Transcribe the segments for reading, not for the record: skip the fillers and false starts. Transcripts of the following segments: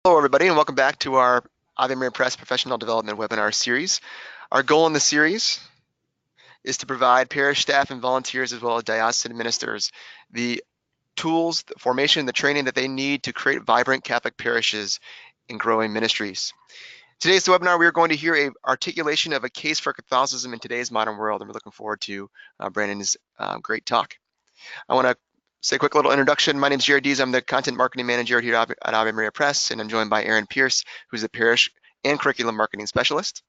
Hello, everybody, and welcome back to our Ave Maria Press Professional Development webinar series. Our goal in the series is to provide parish staff and volunteers, as well as diocesan ministers, the tools, the formation, the training that they need to create vibrant Catholic parishes and growing ministries. Today's webinar, we are going to hear an articulation of a case for Catholicism in today's modern world, and we're looking forward to Brandon's great talk. I want to say a quick little introduction. My name is Jared Dees. I'm the content marketing manager here at Ave Maria Press, and I'm joined by Aaron Pierce, who's the parish and curriculum marketing specialist.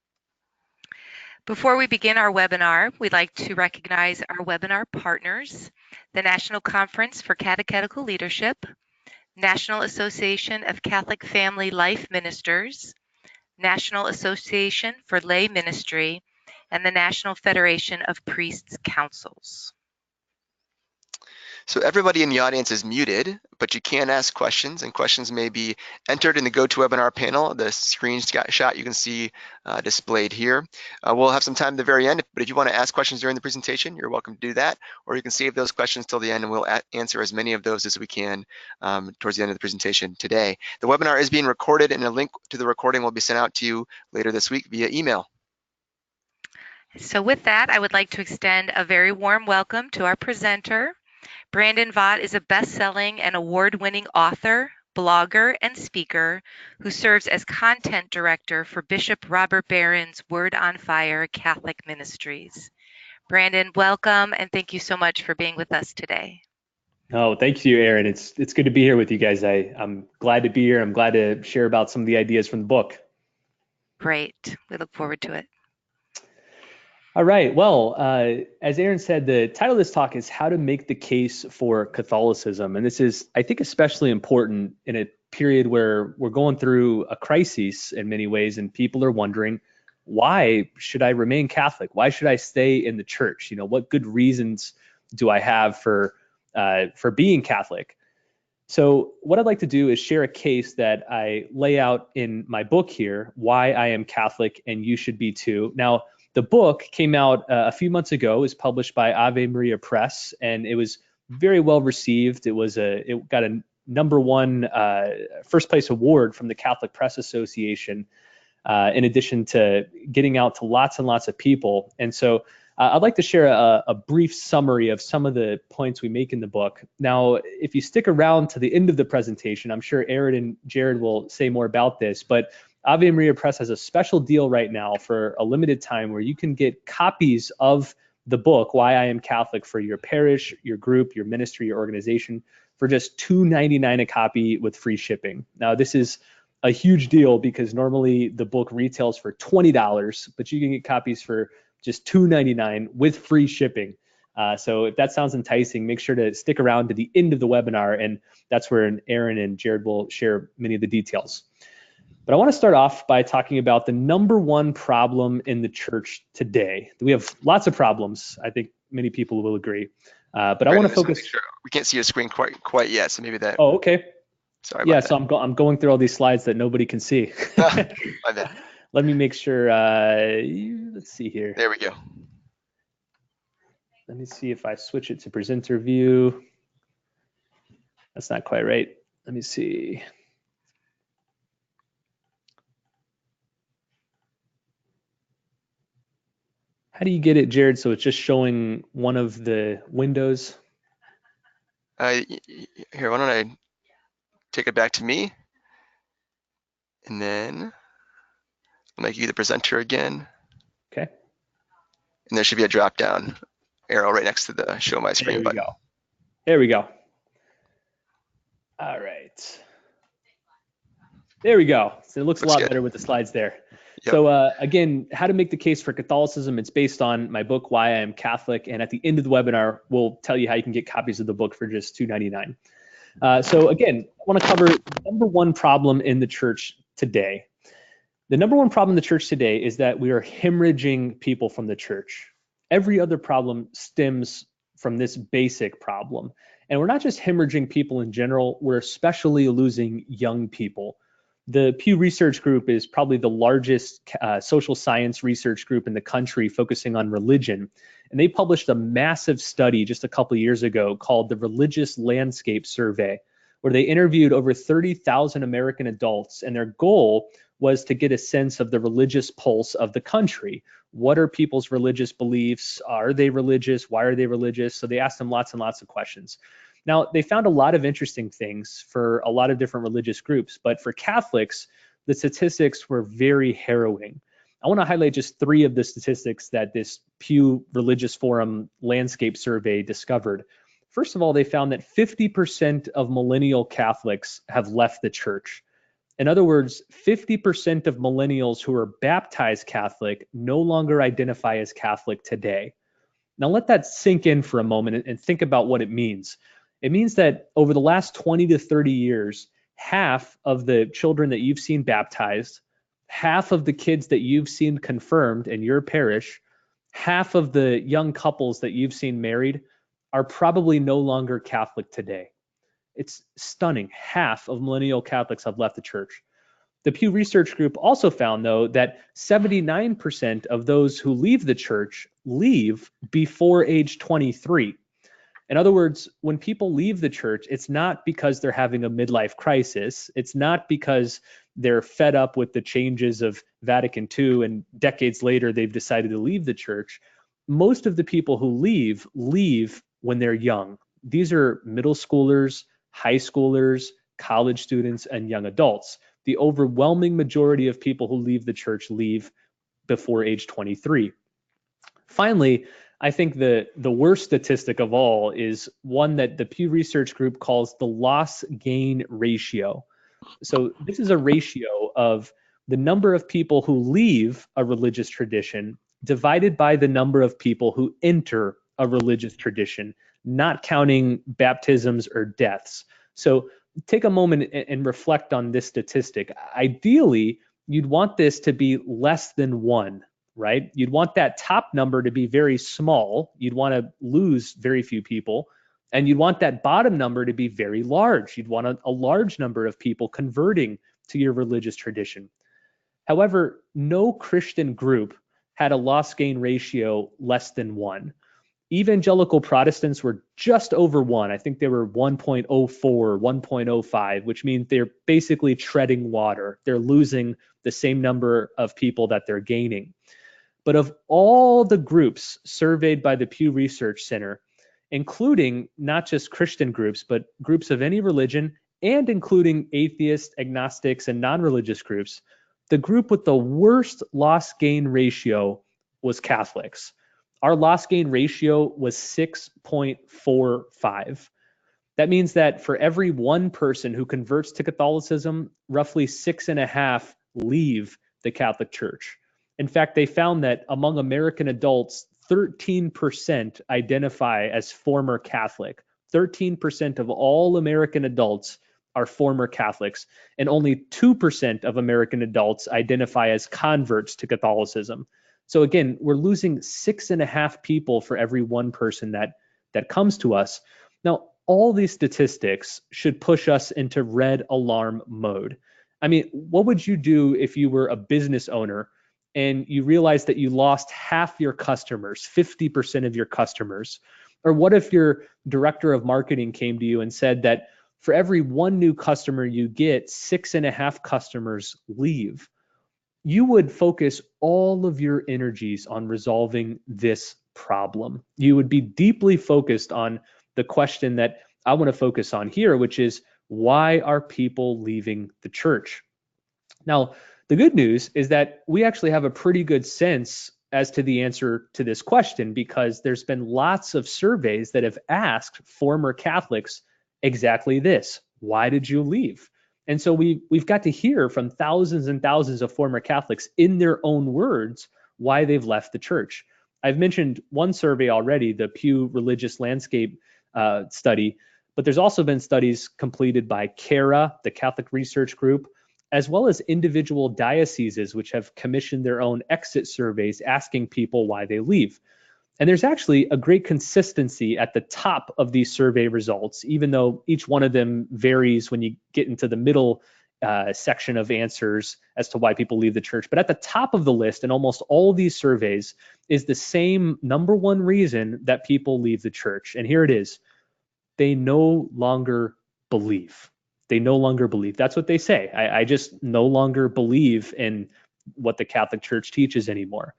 Before we begin our webinar, we'd like to recognize our webinar partners, the National Conference for Catechetical Leadership, National Association of Catholic Family Life Ministers, National Association for Lay Ministry, and the National Federation of Priests Councils. So everybody in the audience is muted, but you can ask questions, and questions may be entered in the GoToWebinar panel, the screenshot you can see displayed here. We'll have some time at the very end, but if you want to ask questions during the presentation, you're welcome to do that, or you can save those questions till the end, and we'll answer as many of those as we can towards the end of the presentation today. The webinar is being recorded, and a link to the recording will be sent out to you later this week via email. So with that, I would like to extend a very warm welcome to our presenter. Brandon Vogt is a best-selling and award-winning author, blogger, and speaker who serves as content director for Bishop Robert Barron's Word on Fire Catholic Ministries. Brandon, welcome, and thank you so much for being with us today. Oh, thank you, Aaron. It's good to be here with you guys. I'm glad to be here. I'm glad to share about some of the ideas from the book. Great. We look forward to it. All right. Well, as Aaron said, the title of this talk is How to Make the Case for Catholicism. And this is, I think, especially important in a period where we're going through a crisis in many ways, and people are wondering, why should I remain Catholic? Why should I stay in the church? You know, what good reasons do I have for being Catholic? So what I'd like to do is share a case that I lay out in my book here, Why I Am Catholic and You Should Be Too. Now, the book came out a few months ago. It was published by Ave Maria Press, and it was very well received. It got a #1 first place award from the Catholic Press Association, in addition to getting out to lots and lots of people. And so I'd like to share a brief summary of some of the points we make in the book. Now, if you stick around to the end of the presentation, I'm sure Aaron and Jared will say more about this, but Ave Maria Press has a special deal right now for a limited time where you can get copies of the book, Why I Am Catholic, for your parish, your group, your ministry, your organization, for just $2.99 a copy with free shipping. Now, this is a huge deal because normally the book retails for $20, but you can get copies for just $2.99 with free shipping. So if that sounds enticing, make sure to stick around to the end of the webinar, and that's where Aaron and Jared will share many of the details. But I want to start off by talking about the #1 problem in the church today. We have lots of problems. I think many people will agree. But I want to focus. Sure. We can't see your screen quite yet, so maybe that. Oh, okay. Sorry about that. So I'm going through all these slides that nobody can see. My bad. Let me make sure. Let's see here. There we go. Let me see if I switch it to presenter view. That's not quite right. Let me see. How do you get it, Jared, so it's just showing one of the windows? Here, why don't I take it back to me, and then I'll make you the presenter again. Okay. And there should be a drop-down arrow right next to the Show My Screen button. There we go. All right. There we go. So it looks a lot better with the slides there. Yep. So again, how to make the case for Catholicism. It's based on my book, Why I Am Catholic. And at the end of the webinar, we'll tell you how you can get copies of the book for just $2.99. So again, I want to cover the #1 problem in the church today. The #1 problem in the church today is that we are hemorrhaging people from the church. Every other problem stems from this basic problem. And we're not just hemorrhaging people in general, we're especially losing young people. The Pew Research Group is probably the largest social science research group in the country focusing on religion. And they published a massive study just a couple of years ago called the Religious Landscape Survey, where they interviewed over 30,000 American adults, and their goal was to get a sense of the religious pulse of the country. What are people's religious beliefs? Are they religious? Why are they religious? So they asked them lots and lots of questions. Now, they found a lot of interesting things for a lot of different religious groups, but for Catholics, the statistics were very harrowing. I want to highlight just 3 of the statistics that this Pew Religious Forum landscape survey discovered. First of all, they found that 50% of millennial Catholics have left the church. In other words, 50% of millennials who are baptized Catholic no longer identify as Catholic today. Now let that sink in for a moment and think about what it means. It means that over the last 20 to 30 years, half of the children that you've seen baptized, half of the kids that you've seen confirmed in your parish, half of the young couples that you've seen married are probably no longer Catholic today. It's stunning. Half of millennial Catholics have left the church. The Pew Research Group also found, though, that 79% of those who leave the church leave before age 23. In other words, when people leave the church, it's not because they're having a midlife crisis. It's not because they're fed up with the changes of Vatican II and decades later they've decided to leave the church. Most of the people who leave when they're young. These are middle schoolers, high schoolers, college students, and young adults. The overwhelming majority of people who leave the church leave before age 23. Finally, I think the worst statistic of all is one that the Pew Research Group calls the loss-gain ratio. So this is a ratio of the number of people who leave a religious tradition divided by the number of people who enter a religious tradition, not counting baptisms or deaths. So take a moment and reflect on this statistic. Ideally, you'd want this to be less than 1, right? You'd want that top number to be very small. You'd want to lose very few people. And you'd want that bottom number to be very large. You'd want a large number of people converting to your religious tradition. However, no Christian group had a loss-gain ratio less than 1. Evangelical Protestants were just over 1. I think they were 1.04, 1.05, which means they're basically treading water. They're losing the same number of people that they're gaining. But of all the groups surveyed by the Pew Research Center, including not just Christian groups, but groups of any religion, and including atheists, agnostics, and non-religious groups, the group with the worst loss-gain ratio was Catholics. Our loss-gain ratio was 6.45. That means that for every 1 person who converts to Catholicism, roughly 6.5 leave the Catholic Church. In fact, they found that among American adults, 13% identify as former Catholic. 13% of all American adults are former Catholics, and only 2% of American adults identify as converts to Catholicism. So again, we're losing 6.5 people for every 1 person that comes to us. Now, all these statistics should push us into red alarm mode. I mean, what would you do if you were a business owner and you realized that you lost half your customers, 50% of your customers? Or what if your director of marketing came to you and said that for every 1 new customer you get, 6.5 customers leave? You would focus all of your energies on resolving this problem. You would be deeply focused on the question that I want to focus on here, which is, why are people leaving the church? Now, the good news is that we actually have a pretty good sense as to the answer to this question, because there's been lots of surveys that have asked former Catholics exactly this: why did you leave? And so we've got to hear from thousands and thousands of former Catholics in their own words why they've left the church. I've mentioned one survey already, the Pew Religious Landscape study, but there's also been studies completed by CARA, the Catholic Research Group, as well as individual dioceses, which have commissioned their own exit surveys asking people why they leave. And there's actually a great consistency at the top of these survey results, even though each one of them varies when you get into the middle section of answers as to why people leave the church. But at the top of the list in almost all these surveys is the same number 1 reason that people leave the church. And here it is: they no longer believe. They no longer believe. That's what they say. I just no longer believe in what the Catholic Church teaches anymore.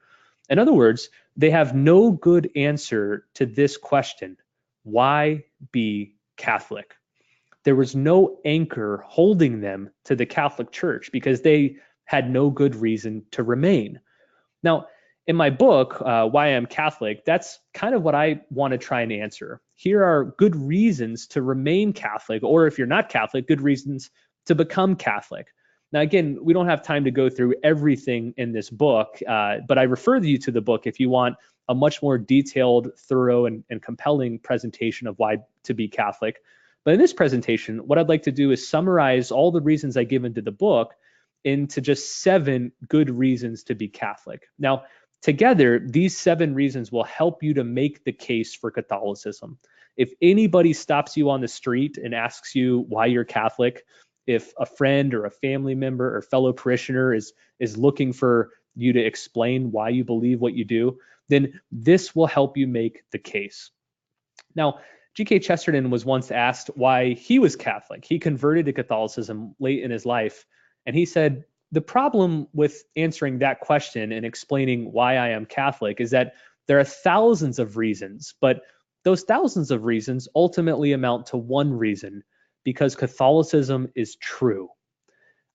In other words, they have no good answer to this question: why be Catholic? There was no anchor holding them to the Catholic Church because they had no good reason to remain. Now, in my book, Why I'm Catholic, that's kind of what I want to try and answer. Here are good reasons to remain Catholic, or if you're not Catholic, good reasons to become Catholic. Now, again, we don't have time to go through everything in this book, but I refer you to the book if you want a much more detailed, thorough, and compelling presentation of why to be Catholic. But in this presentation, what I'd like to do is summarize all the reasons I give into the book into just 7 good reasons to be Catholic. Now, together, these 7 reasons will help you to make the case for Catholicism. If anybody stops you on the street and asks you why you're Catholic, if a friend or a family member or fellow parishioner is looking for you to explain why you believe what you do, then this will help you make the case. Now, G.K. Chesterton was once asked why he was Catholic. He converted to Catholicism late in his life, and he said, the problem with answering that question and explaining why I am Catholic is that there are thousands of reasons, but those thousands of reasons ultimately amount to one reason: because Catholicism is true.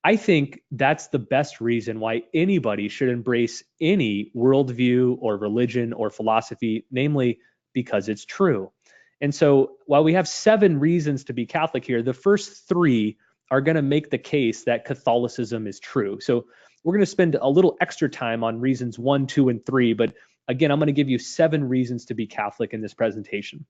I think that's the best reason why anybody should embrace any worldview or religion or philosophy, namely because it's true. And so while we have 7 reasons to be Catholic here, the first 3 are going to make the case that Catholicism is true. So we're going to spend a little extra time on reasons 1, 2, and 3, but again, I'm going to give you 7 reasons to be Catholic in this presentation.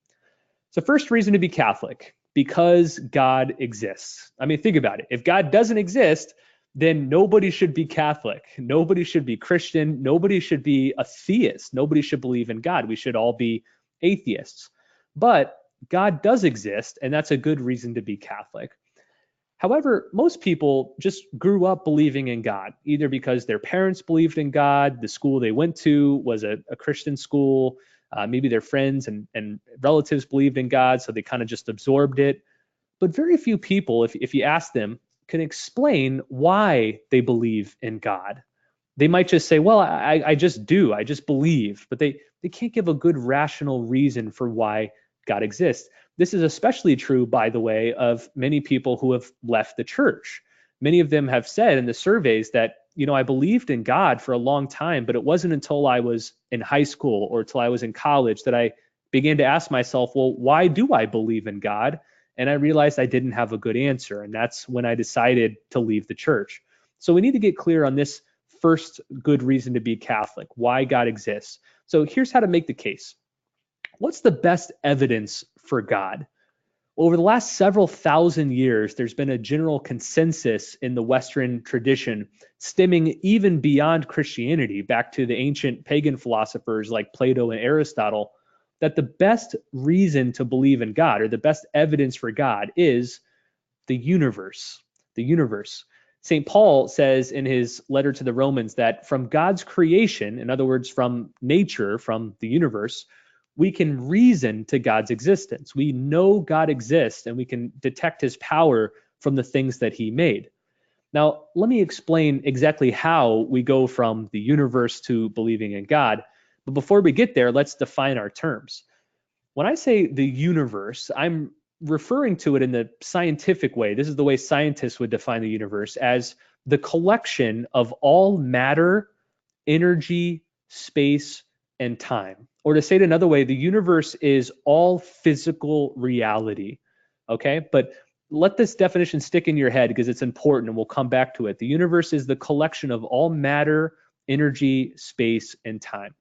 So first reason to be Catholic: because God exists. I mean, think about it. If God doesn't exist, then nobody should be Catholic. Nobody should be Christian. Nobody should be a theist. Nobody should believe in God. We should all be atheists. But God does exist, and that's a good reason to be Catholic. However, most people just grew up believing in God, either because their parents believed in God, the school they went to was a Christian school, maybe their friends and relatives believed in God, so they kind of just absorbed it. But very few people, if you ask them, can explain why they believe in God. They might just say, well, I just do, I just believe, but they can't give a good rational reason for why God exists. This is especially true, by the way, of many people who have left the church. Many of them have said in the surveys that, I believed in God for a long time, but it wasn't until I was in high school or till I was in college that I began to ask myself, well, why do I believe in God? And I realized I didn't have a good answer. And that's when I decided to leave the church. So we need to get clear on this first good reason to be Catholic: why God exists. So here's how to make the case. What's the best evidence for God? Over the last several thousand years, there's been a general consensus in the Western tradition, stemming even beyond Christianity, back to the ancient pagan philosophers like Plato and Aristotle, that the best reason to believe in God, or the best evidence for God, is the universe. The universe. St. Paul says in his letter to the Romans that from God's creation, in other words, from nature, from the universe, we can reason to God's existence. We know God exists, and we can detect his power from the things that he made. Now, let me explain exactly how we go from the universe to believing in God. But before we get there, let's define our terms. When I say the universe, I'm referring to it in the scientific way. This is the way scientists would define the universe: as the collection of all matter, energy, space, and time. Or to say it another way, the universe is all physical reality. Okay, but let this definition stick in your head because it's important, and we'll come back to it. The universe is the collection of all matter, energy, space, and time.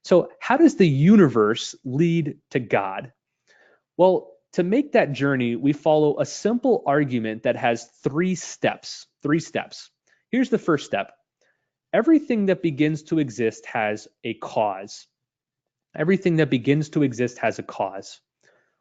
So how does the universe lead to God? Well, to make that journey, we follow a simple argument that has 3 steps. 3 steps. Here's the first step. Everything that begins to exist has a cause. Everything that begins to exist has a cause.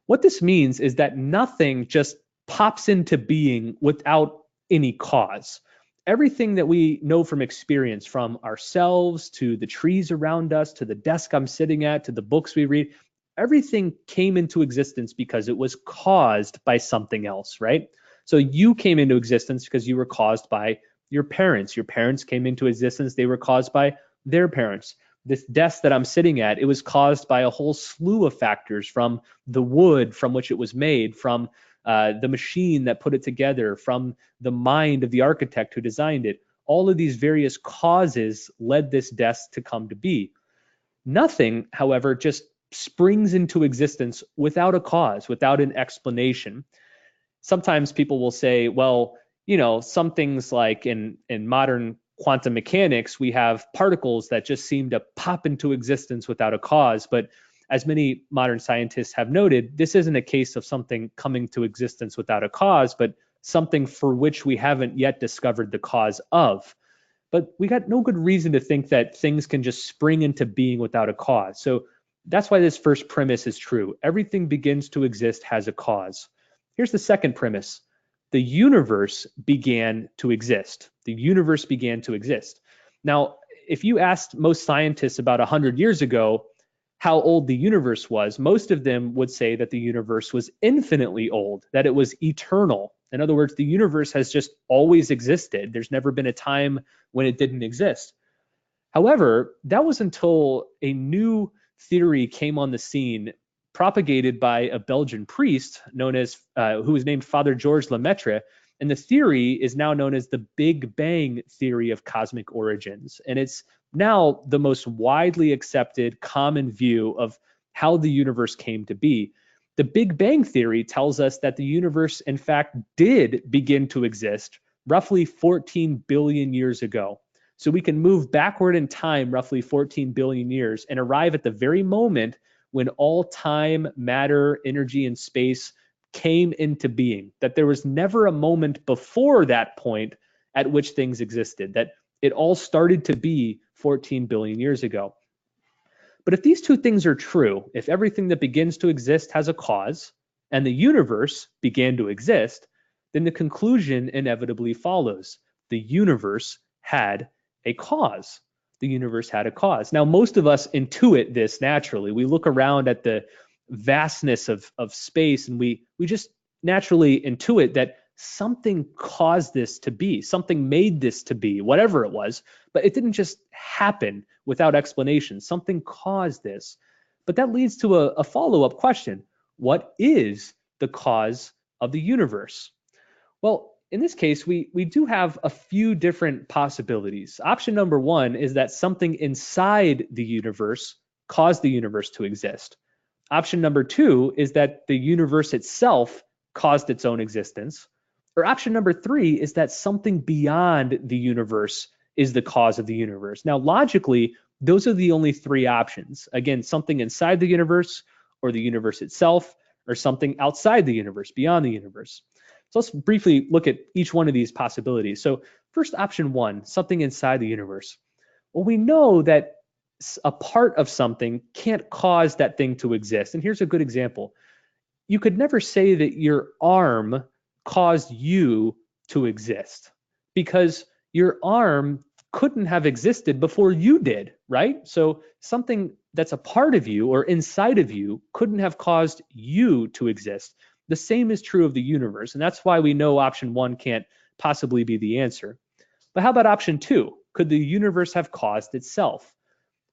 What this means is that nothing just pops into being without any cause. Everything that we know from experience, from ourselves to the trees around us, to the desk I'm sitting at, to the books we read, everything came into existence because it was caused by something else, right? So you came into existence because you were caused by your parents. Your parents came into existence, they were caused by their parents. This desk that I'm sitting at, it was caused by a whole slew of factors, from the wood from which it was made, from the machine that put it together, from the mind of the architect who designed it. All of these various causes led this desk to come to be. Nothing, however, just springs into existence without a cause, without an explanation. Sometimes people will say, well, some things like in modern quantum mechanics, we have particles that just seem to pop into existence without a cause. But as many modern scientists have noted, this isn't a case of something coming to existence without a cause, but something for which we haven't yet discovered the cause of. But we got no good reason to think that things can just spring into being without a cause. So that's why this first premise is true. Everything begins to exist has a cause. Here's the second premise. The universe began to exist. The universe began to exist. Now, if you asked most scientists about 100 years ago how old the universe was, most of them would say that the universe was infinitely old, that it was eternal. In other words, the universe has just always existed. There's never been a time when it didn't exist. However, that was until a new theory came on the scene, propagated by a Belgian priest known as who was named Father Georges Lemaitre, and the theory is now known as the Big Bang theory of cosmic origins, and it's now the most widely accepted common view of how the universe came to be. The Big Bang theory tells us that the universe, in fact, did begin to exist roughly 14 billion years ago. So we can move backward in time roughly 14 billion years and arrive at the very moment when all time, matter, energy, and space came into being, that there was never a moment before that point at which things existed, that it all started to be 14 billion years ago. But if these two things are true, if everything that begins to exist has a cause, and the universe began to exist, then the conclusion inevitably follows. The universe had a cause. The universe had a cause. Now, most of us intuit this naturally. We look around at the vastness of space, and we just naturally intuit that something caused this to be, something made this to be, whatever it was, but it didn't just happen without explanation. Something caused this. But that leads to a follow-up question. What is the cause of the universe? Well, in this case, we do have a few different possibilities. Option number one is that something inside the universe caused the universe to exist. Option number two is that the universe itself caused its own existence. Or option number three is that something beyond the universe is the cause of the universe. Now, logically, those are the only three options. Again, something inside the universe, or the universe itself, or something outside the universe, beyond the universe. So let's briefly look at each one of these possibilities. So first, option one, something inside the universe. Well, we know that a part of something can't cause that thing to exist. And here's a good example. You could never say that your arm caused you to exist, because your arm couldn't have existed before you did, right? So something that's a part of you or inside of you couldn't have caused you to exist. The same is true of the universe, and that's why we know option one can't possibly be the answer. But how about option two? Could the universe have caused itself?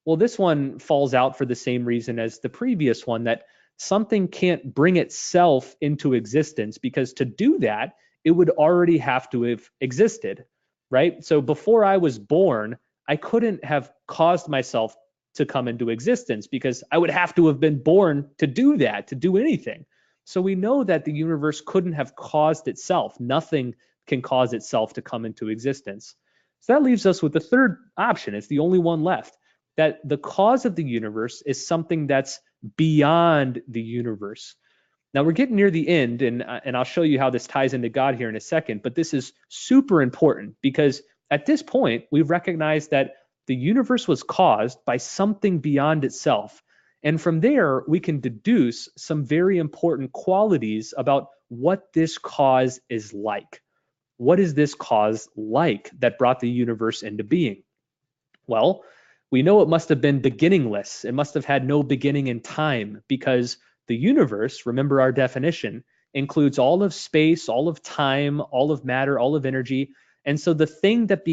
Well, this one falls out for the same reason as the previous one, that something can't bring itself into existence, because to do that, it would already have to have existed, right? So before I was born, I couldn't have caused myself to come into existence, because I would have to have been born to do that, to do anything. So we know that the universe couldn't have caused itself. Nothing can cause itself to come into existence. So that leaves us with the third option. It's the only one left, that the cause of the universe is something that's beyond the universe. Now we're getting near the end, and I'll show you how this ties into God here in a second, but this is super important, because at this point, we've recognized that the universe was caused by something beyond itself. And from there, we can deduce some very important qualities about what this cause is like. What is this cause like that brought the universe into being? Well, we know it must have been beginningless. It must have had no beginning in time, because the universe, remember our definition, includes all of space, all of time, all of matter, all of energy. And so the thing that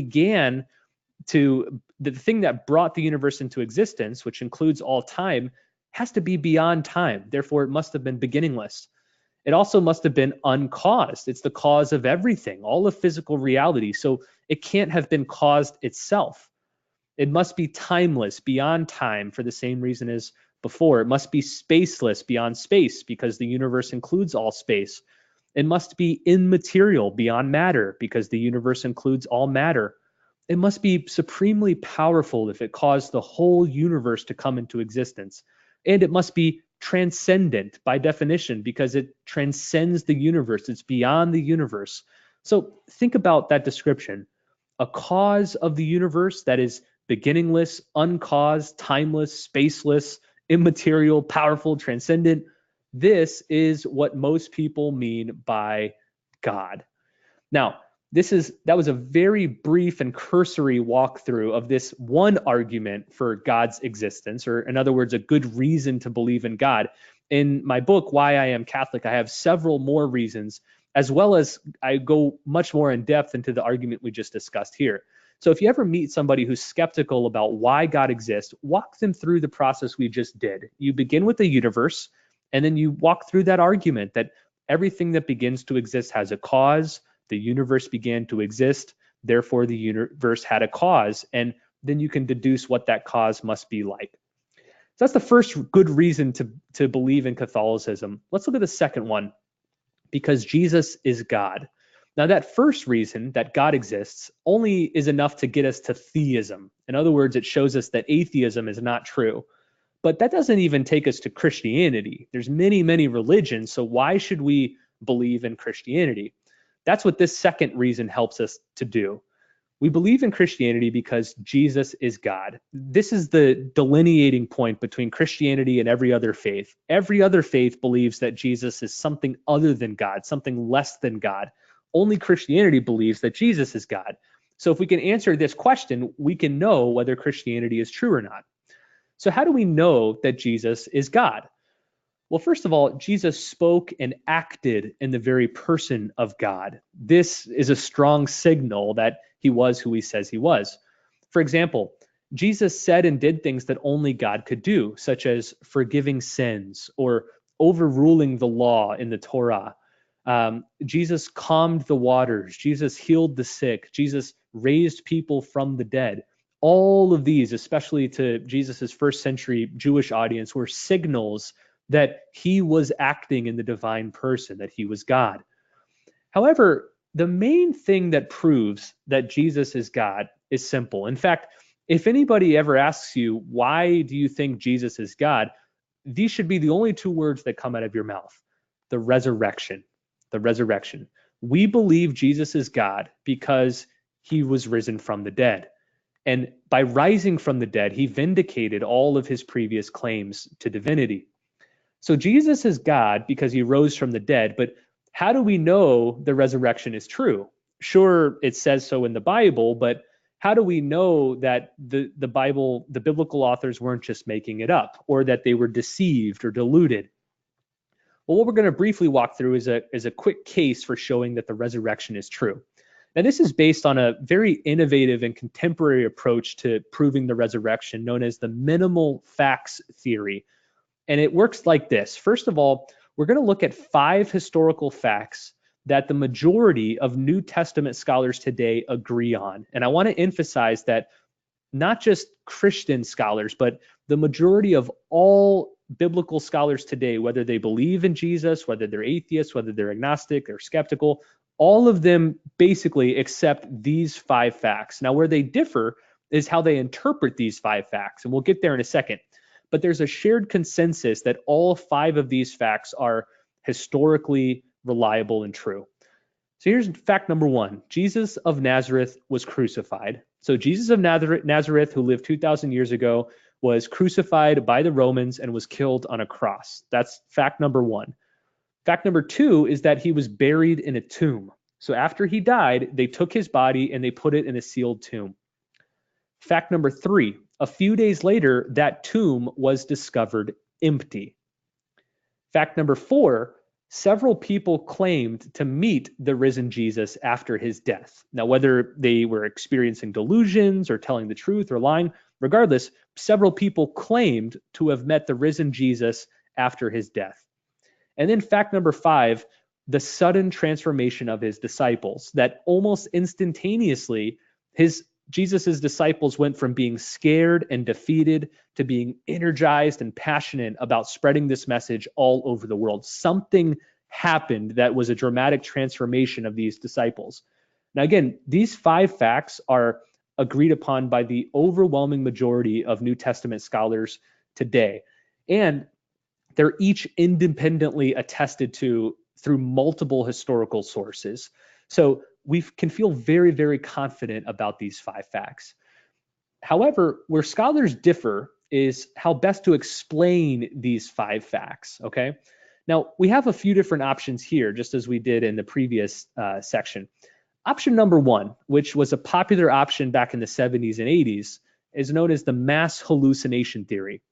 brought the universe into existence, which includes all time, has to be beyond time. Therefore, it must have been beginningless. It also must have been uncaused. It's the cause of everything, all of physical reality. So it can't have been caused itself. It must be timeless, beyond time, for the same reason as before. It must be spaceless, beyond space, because the universe includes all space. It must be immaterial, beyond matter, because the universe includes all matter. It must be supremely powerful if it caused the whole universe to come into existence. And it must be transcendent by definition, because it transcends the universe. It's beyond the universe. So think about that description. A cause of the universe that is beginningless, uncaused, timeless, spaceless, immaterial, powerful, transcendent. This is what most people mean by God. Now, that was a very brief and cursory walkthrough of this one argument for God's existence, or in other words, a good reason to believe in God. In my book, Why I Am Catholic, I have several more reasons, as well as I go much more in depth into the argument we just discussed here. So if you ever meet somebody who's skeptical about why God exists, walk them through the process we just did. You begin with the universe, and then you walk through that argument that everything that begins to exist has a cause. The universe began to exist, therefore the universe had a cause, and then you can deduce what that cause must be like. So that's the first good reason to believe in Catholicism. Let's look at the second one, because Jesus is God. Now, that first reason, that God exists, only is enough to get us to theism. In other words, it shows us that atheism is not true. But that doesn't even take us to Christianity. There's many, many religions, so why should we believe in Christianity? That's what this second reason helps us to do. We believe in Christianity because Jesus is God. This is the delineating point between Christianity and every other faith. Every other faith believes that Jesus is something other than God, something less than God. Only Christianity believes that Jesus is God. So if we can answer this question, we can know whether Christianity is true or not. So how do we know that Jesus is God? Well, first of all, Jesus spoke and acted in the very person of God. This is a strong signal that he was who he says he was. For example, Jesus said and did things that only God could do, such as forgiving sins or overruling the law in the Torah. Jesus calmed the waters. Jesus healed the sick. Jesus raised people from the dead. All of these, especially to Jesus's first century Jewish audience, were signals that he was acting in the divine person, that he was God. However, the main thing that proves that Jesus is God is simple. In fact, if anybody ever asks you, why do you think Jesus is God? These should be the only two words that come out of your mouth. The resurrection. The resurrection. We believe Jesus is God because he was risen from the dead. And by rising from the dead, he vindicated all of his previous claims to divinity. So Jesus is God because he rose from the dead, but how do we know the resurrection is true? Sure, it says so in the Bible, but how do we know that the Bible, the biblical authors weren't just making it up, or that they were deceived or deluded? Well, what we're going to briefly walk through is a quick case for showing that the resurrection is true. Now, this is based on a very innovative and contemporary approach to proving the resurrection known as the minimal facts theory. And it works like this. First of all, we're going to look at 5 historical facts that the majority of New Testament scholars today agree on. And I want to emphasize that not just Christian scholars, but the majority of all biblical scholars today, whether they believe in Jesus, whether they're atheists, whether they're agnostic or skeptical, all of them basically accept these 5 facts. Now, where they differ is how they interpret these 5 facts, and we'll get there in a second. But there's a shared consensus that all 5 of these facts are historically reliable and true. So here's fact number 1. Jesus of Nazareth was crucified. So Jesus of Nazareth, who lived 2,000 years ago, was crucified by the Romans and was killed on a cross. That's fact number 1. Fact number 2 is that he was buried in a tomb. So after he died, they took his body and they put it in a sealed tomb. Fact number 3, a few days later, that tomb was discovered empty. Fact number 4, several people claimed to meet the risen Jesus after his death. Now, whether they were experiencing delusions or telling the truth or lying, regardless, several people claimed to have met the risen Jesus after his death. And then fact number 5, the sudden transformation of his disciples, that almost instantaneously Jesus's disciples went from being scared and defeated to being energized and passionate about spreading this message all over the world. Something happened that was a dramatic transformation of these disciples. Now, again, these 5 facts are agreed upon by the overwhelming majority of New Testament scholars today. And they're each independently attested to through multiple historical sources. So we can feel very, very confident about these 5 facts. However, where scholars differ is how best to explain these 5 facts, okay? Now, we have a few different options here, just as we did in the previous section. Option number 1, which was a popular option back in the 70s and 80s, is known as the mass hallucination theory.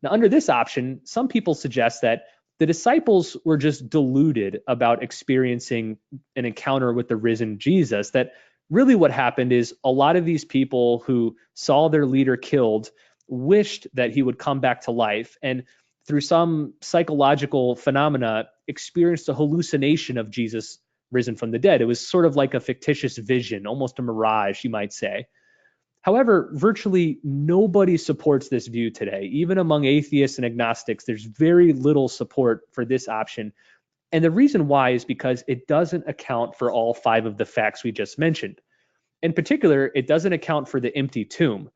Now, under this option, some people suggest that the disciples were just deluded about experiencing an encounter with the risen Jesus, that really what happened is a lot of these people who saw their leader killed wished that he would come back to life, and through some psychological phenomena experienced a hallucination of Jesus risen from the dead. It was sort of like a fictitious vision, almost a mirage, you might say. However, virtually nobody supports this view today. Even among atheists and agnostics, there's very little support for this option. And the reason why is because it doesn't account for all 5 of the facts we just mentioned. In particular, it doesn't account for the empty tomb.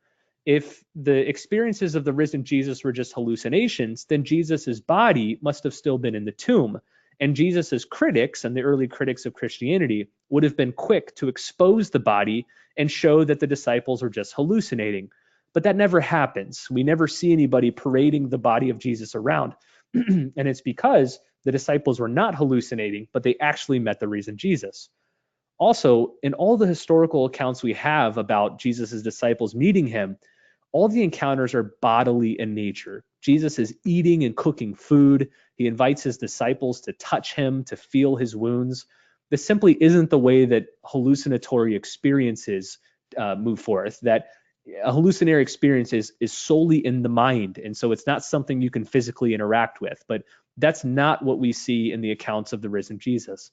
If the experiences of the risen Jesus were just hallucinations, then Jesus's body must have still been in the tomb. And Jesus's critics and the early critics of Christianity would have been quick to expose the body and show that the disciples were just hallucinating. But that never happens. We never see anybody parading the body of Jesus around. And it's because the disciples were not hallucinating, but they actually met the risen Jesus. Also, in all the historical accounts we have about Jesus's disciples meeting him, all the encounters are bodily in nature. Jesus is eating and cooking food. He invites his disciples to touch him, to feel his wounds. This simply isn't the way that hallucinatory experiences move forth, that a hallucinatory experience is solely in the mind. And so it's not something you can physically interact with. But that's not what we see in the accounts of the risen Jesus.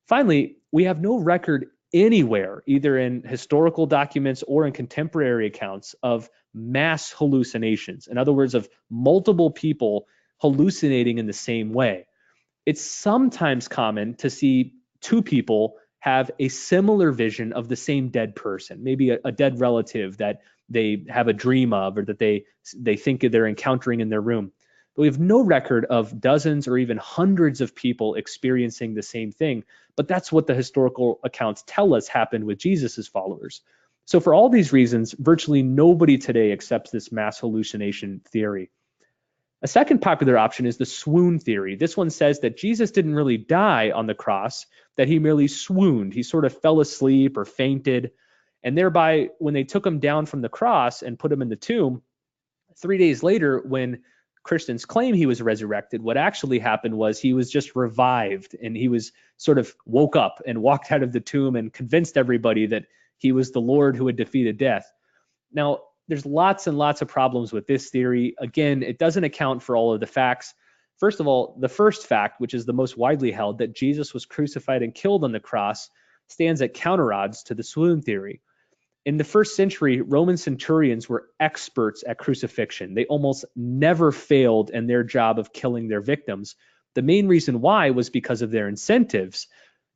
Finally, we have no record anywhere, either in historical documents or in contemporary accounts, of mass hallucinations. In other words, of multiple people hallucinating in the same way. It's sometimes common to see 2 people have a similar vision of the same dead person, maybe a dead relative that they have a dream of or that they think they're encountering in their room. But we have no record of dozens or even hundreds of people experiencing the same thing. But that's what the historical accounts tell us happened with Jesus's followers. So for all these reasons, virtually nobody today accepts this mass hallucination theory. A second popular option is the swoon theory. This one says that Jesus didn't really die on the cross, that he merely swooned. He sort of fell asleep or fainted. And thereby, when they took him down from the cross and put him in the tomb, 3 days later, when Christians claim he was resurrected, what actually happened was he was just revived, and he was sort of woke up and walked out of the tomb and convinced everybody that he was the Lord who had defeated death. Now, there's lots and lots of problems with this theory. Again, it doesn't account for all of the facts. First of all, the first fact, which is the most widely held, that Jesus was crucified and killed on the cross, stands at counter odds to the swoon theory. In the first century, Roman centurions were experts at crucifixion. They almost never failed in their job of killing their victims. The main reason why was because of their incentives.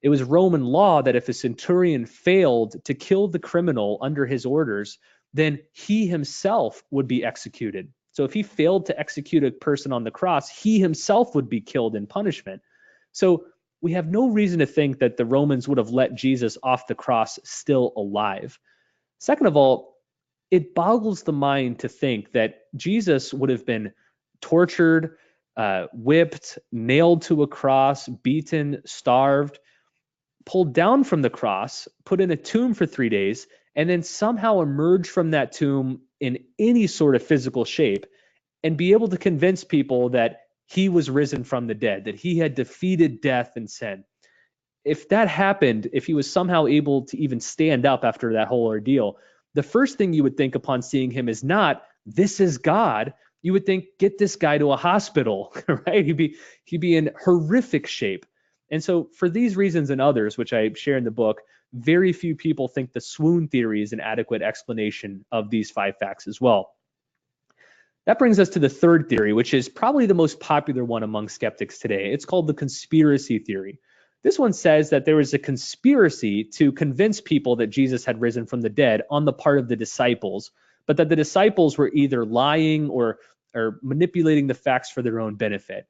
It was Roman law that if a centurion failed to kill the criminal under his orders, then he himself would be executed. So if he failed to execute a person on the cross, he himself would be killed in punishment. So we have no reason to think that the Romans would have let Jesus off the cross still alive. Second of all, it boggles the mind to think that Jesus would have been tortured, whipped, nailed to a cross, beaten, starved, pulled down from the cross, put in a tomb for 3 days, and then somehow emerge from that tomb in any sort of physical shape and be able to convince people that he was risen from the dead, that he had defeated death and sin. If that happened, if he was somehow able to even stand up after that whole ordeal, the first thing you would think upon seeing him is not, this is God. You would think, get this guy to a hospital, right? He'd be in horrific shape. And so for these reasons and others, which I share in the book, very few people think the swoon theory is an adequate explanation of these 5 facts as well. That brings us to the third theory, which is probably the most popular one among skeptics today. It's called the conspiracy theory. This one says that there was a conspiracy to convince people that Jesus had risen from the dead on the part of the disciples, but that the disciples were either lying or manipulating the facts for their own benefit.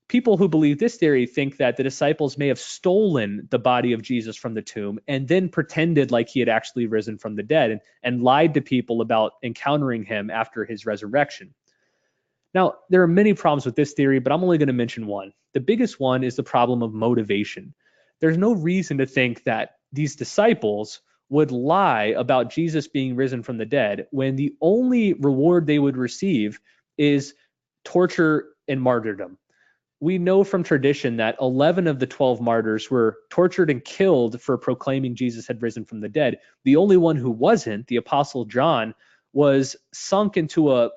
People who believe this theory think that the disciples may have stolen the body of Jesus from the tomb and then pretended like he had actually risen from the dead and lied to people about encountering him after his resurrection. Now, there are many problems with this theory, but I'm only going to mention one. The biggest one is the problem of motivation. There's no reason to think that these disciples would lie about Jesus being risen from the dead when the only reward they would receive is torture and martyrdom. We know from tradition that 11 of the 12 martyrs were tortured and killed for proclaiming Jesus had risen from the dead. The only one who wasn't, the Apostle John, was sunk into a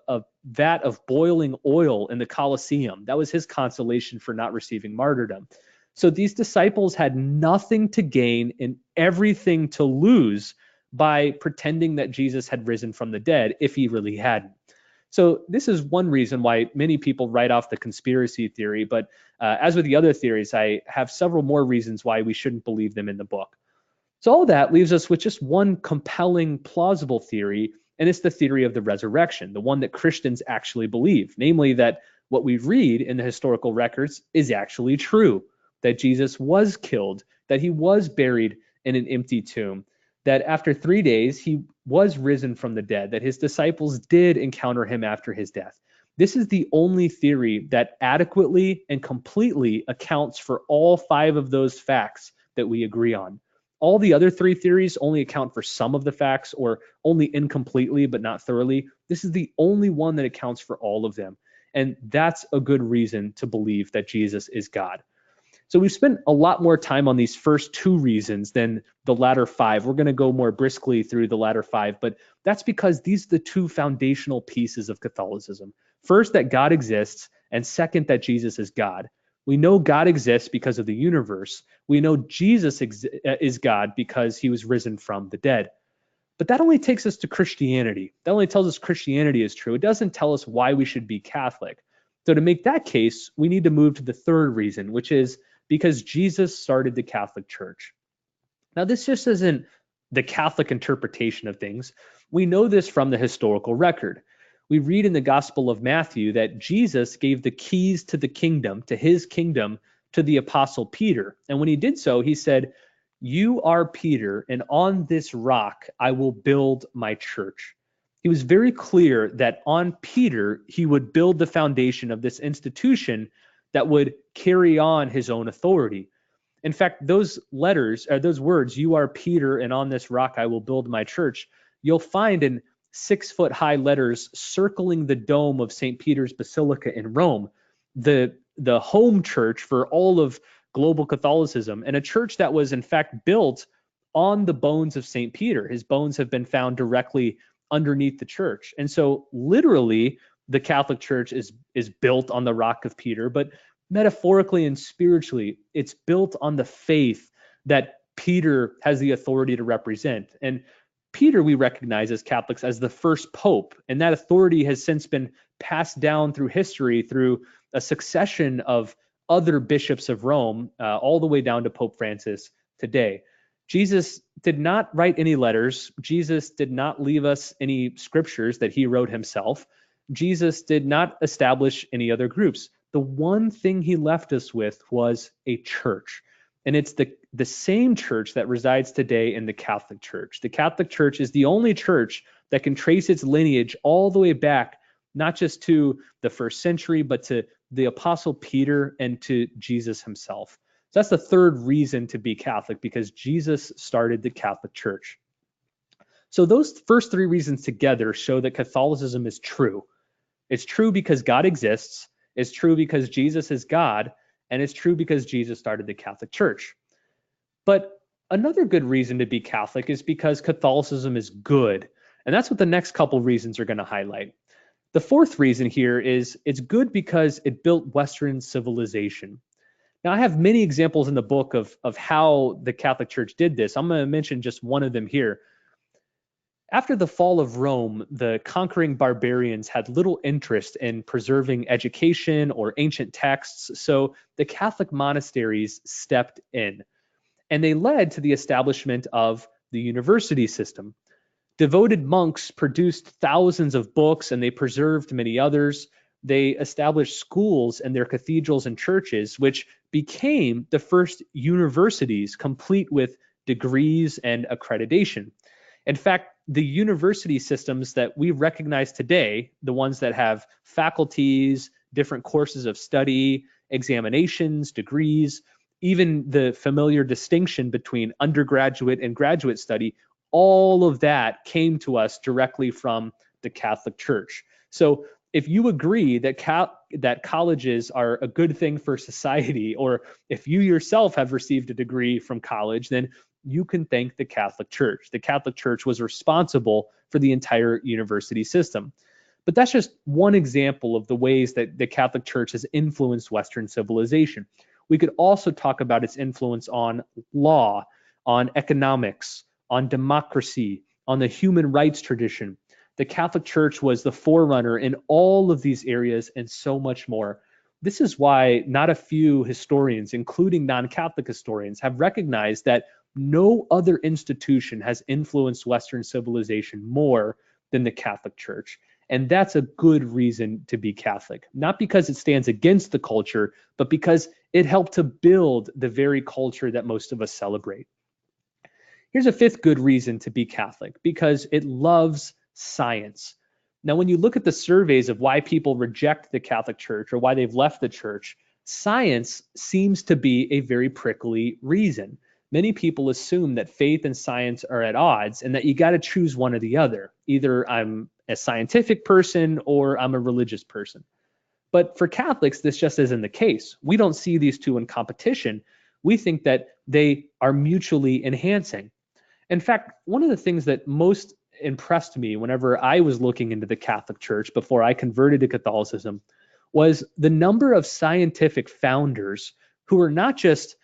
vat of boiling oil in the Colosseum. That was his consolation for not receiving martyrdom. So these disciples had nothing to gain and everything to lose by pretending that Jesus had risen from the dead if he really hadn't. So this is one reason why many people write off the conspiracy theory, but as with the other theories, I have several more reasons why we shouldn't believe them in the book. So all that leaves us with just one compelling, plausible theory, and it's the theory of the resurrection, the one that Christians actually believe, namely that what we read in the historical records is actually true, that Jesus was killed, that he was buried in an empty tomb, that after 3 days he was risen from the dead, that his disciples did encounter him after his death. This is the only theory that adequately and completely accounts for all 5 of those facts that we agree on. All the other 3 theories only account for some of the facts or only incompletely but not thoroughly. This is the only one that accounts for all of them. And that's a good reason to believe that Jesus is God. So we've spent a lot more time on these first 2 reasons than the latter 5. We're going to go more briskly through the latter 5, but that's because these are the 2 foundational pieces of Catholicism. First, that God exists, and second, that Jesus is God. We know God exists because of the universe. We know Jesus is God because he was risen from the dead. But that only takes us to Christianity. That only tells us Christianity is true. It doesn't tell us why we should be Catholic. So to make that case, we need to move to the third reason, which is because Jesus started the Catholic Church. Now, this just isn't the Catholic interpretation of things. We know this from the historical record. We read in the Gospel of Matthew that Jesus gave the keys to the kingdom, to his kingdom, to the Apostle Peter. And when he did so, he said, "You are Peter, and on this rock I will build my church." He was very clear that on Peter, he would build the foundation of this institution that would carry on his own authority. In fact, those words, "You are Peter, and on this rock I will build my church," you'll find in 6-foot-high letters circling the dome of St. Peter's Basilica in Rome, the home church for all of global Catholicism, and a church that was in fact built on the bones of St. Peter. His bones have been found directly underneath the church. And so literally, the Catholic Church is built on the rock of Peter, but metaphorically and spiritually, it's built on the faith that Peter has the authority to represent. And Peter, we recognize as Catholics as the first pope, and that authority has since been passed down through history through a succession of other bishops of Rome, all the way down to Pope Francis today. Jesus did not write any letters. Jesus did not leave us any scriptures that he wrote himself. Jesus did not establish any other groups. The one thing he left us with was a church. And it's the same church that resides today in the Catholic Church. The Catholic Church is the only church that can trace its lineage all the way back, not just to the first century, but to the Apostle Peter and to Jesus himself. So that's the third reason to be Catholic, because Jesus started the Catholic Church. So those first 3 reasons together show that Catholicism is true. It's true because God exists. It's true because Jesus is God, and it's true because Jesus started the Catholic Church. But another good reason to be Catholic is because Catholicism is good. And that's what the next couple reasons are going to highlight. The fourth reason here is it's good because it built Western civilization. Now, I have many examples in the book of how the Catholic Church did this. I'm going to mention just one of them here. After the fall of Rome, the conquering barbarians had little interest in preserving education or ancient texts, so the Catholic monasteries stepped in, and they led to the establishment of the university system. Devoted monks produced thousands of books, and they preserved many others. They established schools in their cathedrals and churches, which became the first universities complete with degrees and accreditation. In fact, the university systems that we recognize today, the ones that have faculties, different courses of study, examinations, degrees, even the familiar distinction between undergraduate and graduate study, all of that came to us directly from the Catholic Church. So if you agree that colleges are a good thing for society, or if you yourself have received a degree from college, then you can thank the Catholic Church. The Catholic Church was responsible for the entire university system. But that's just one example of the ways that the Catholic Church has influenced Western civilization. We could also talk about its influence on law, on economics, on democracy, on the human rights tradition. The Catholic Church was the forerunner in all of these areas and so much more. This is why not a few historians, including non-Catholic historians, have recognized that no other institution has influenced Western civilization more than the Catholic Church. And that's a good reason to be Catholic, not because it stands against the culture, but because it helped to build the very culture that most of us celebrate. Here's a fifth good reason to be Catholic, because it loves science. Now, when you look at the surveys of why people reject the Catholic Church or why they've left the church, science seems to be a very prickly reason. Many people assume that faith and science are at odds and that you got to choose one or the other. Either I'm a scientific person or I'm a religious person. But for Catholics, this just isn't the case. We don't see these two in competition. We think that they are mutually enhancing. In fact, one of the things that most impressed me whenever I was looking into the Catholic Church before I converted to Catholicism was the number of scientific founders who were not just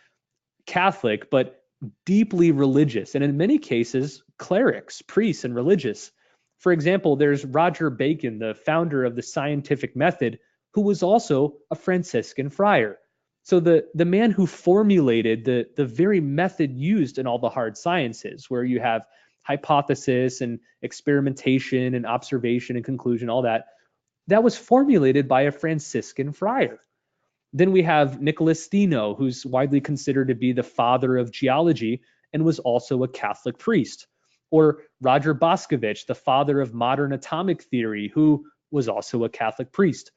Catholic, but deeply religious, and in many cases, clerics, priests, and religious. For example, there's Roger Bacon, the founder of the scientific method, who was also a Franciscan friar. So the man who formulated the very method used in all the hard sciences, where you have hypothesis and experimentation and observation and conclusion, all that, that was formulated by a Franciscan friar. Then we have Nicholas Steno, who's widely considered to be the father of geology and was also a Catholic priest. Or Roger Boscovich, the father of modern atomic theory, who was also a Catholic priest.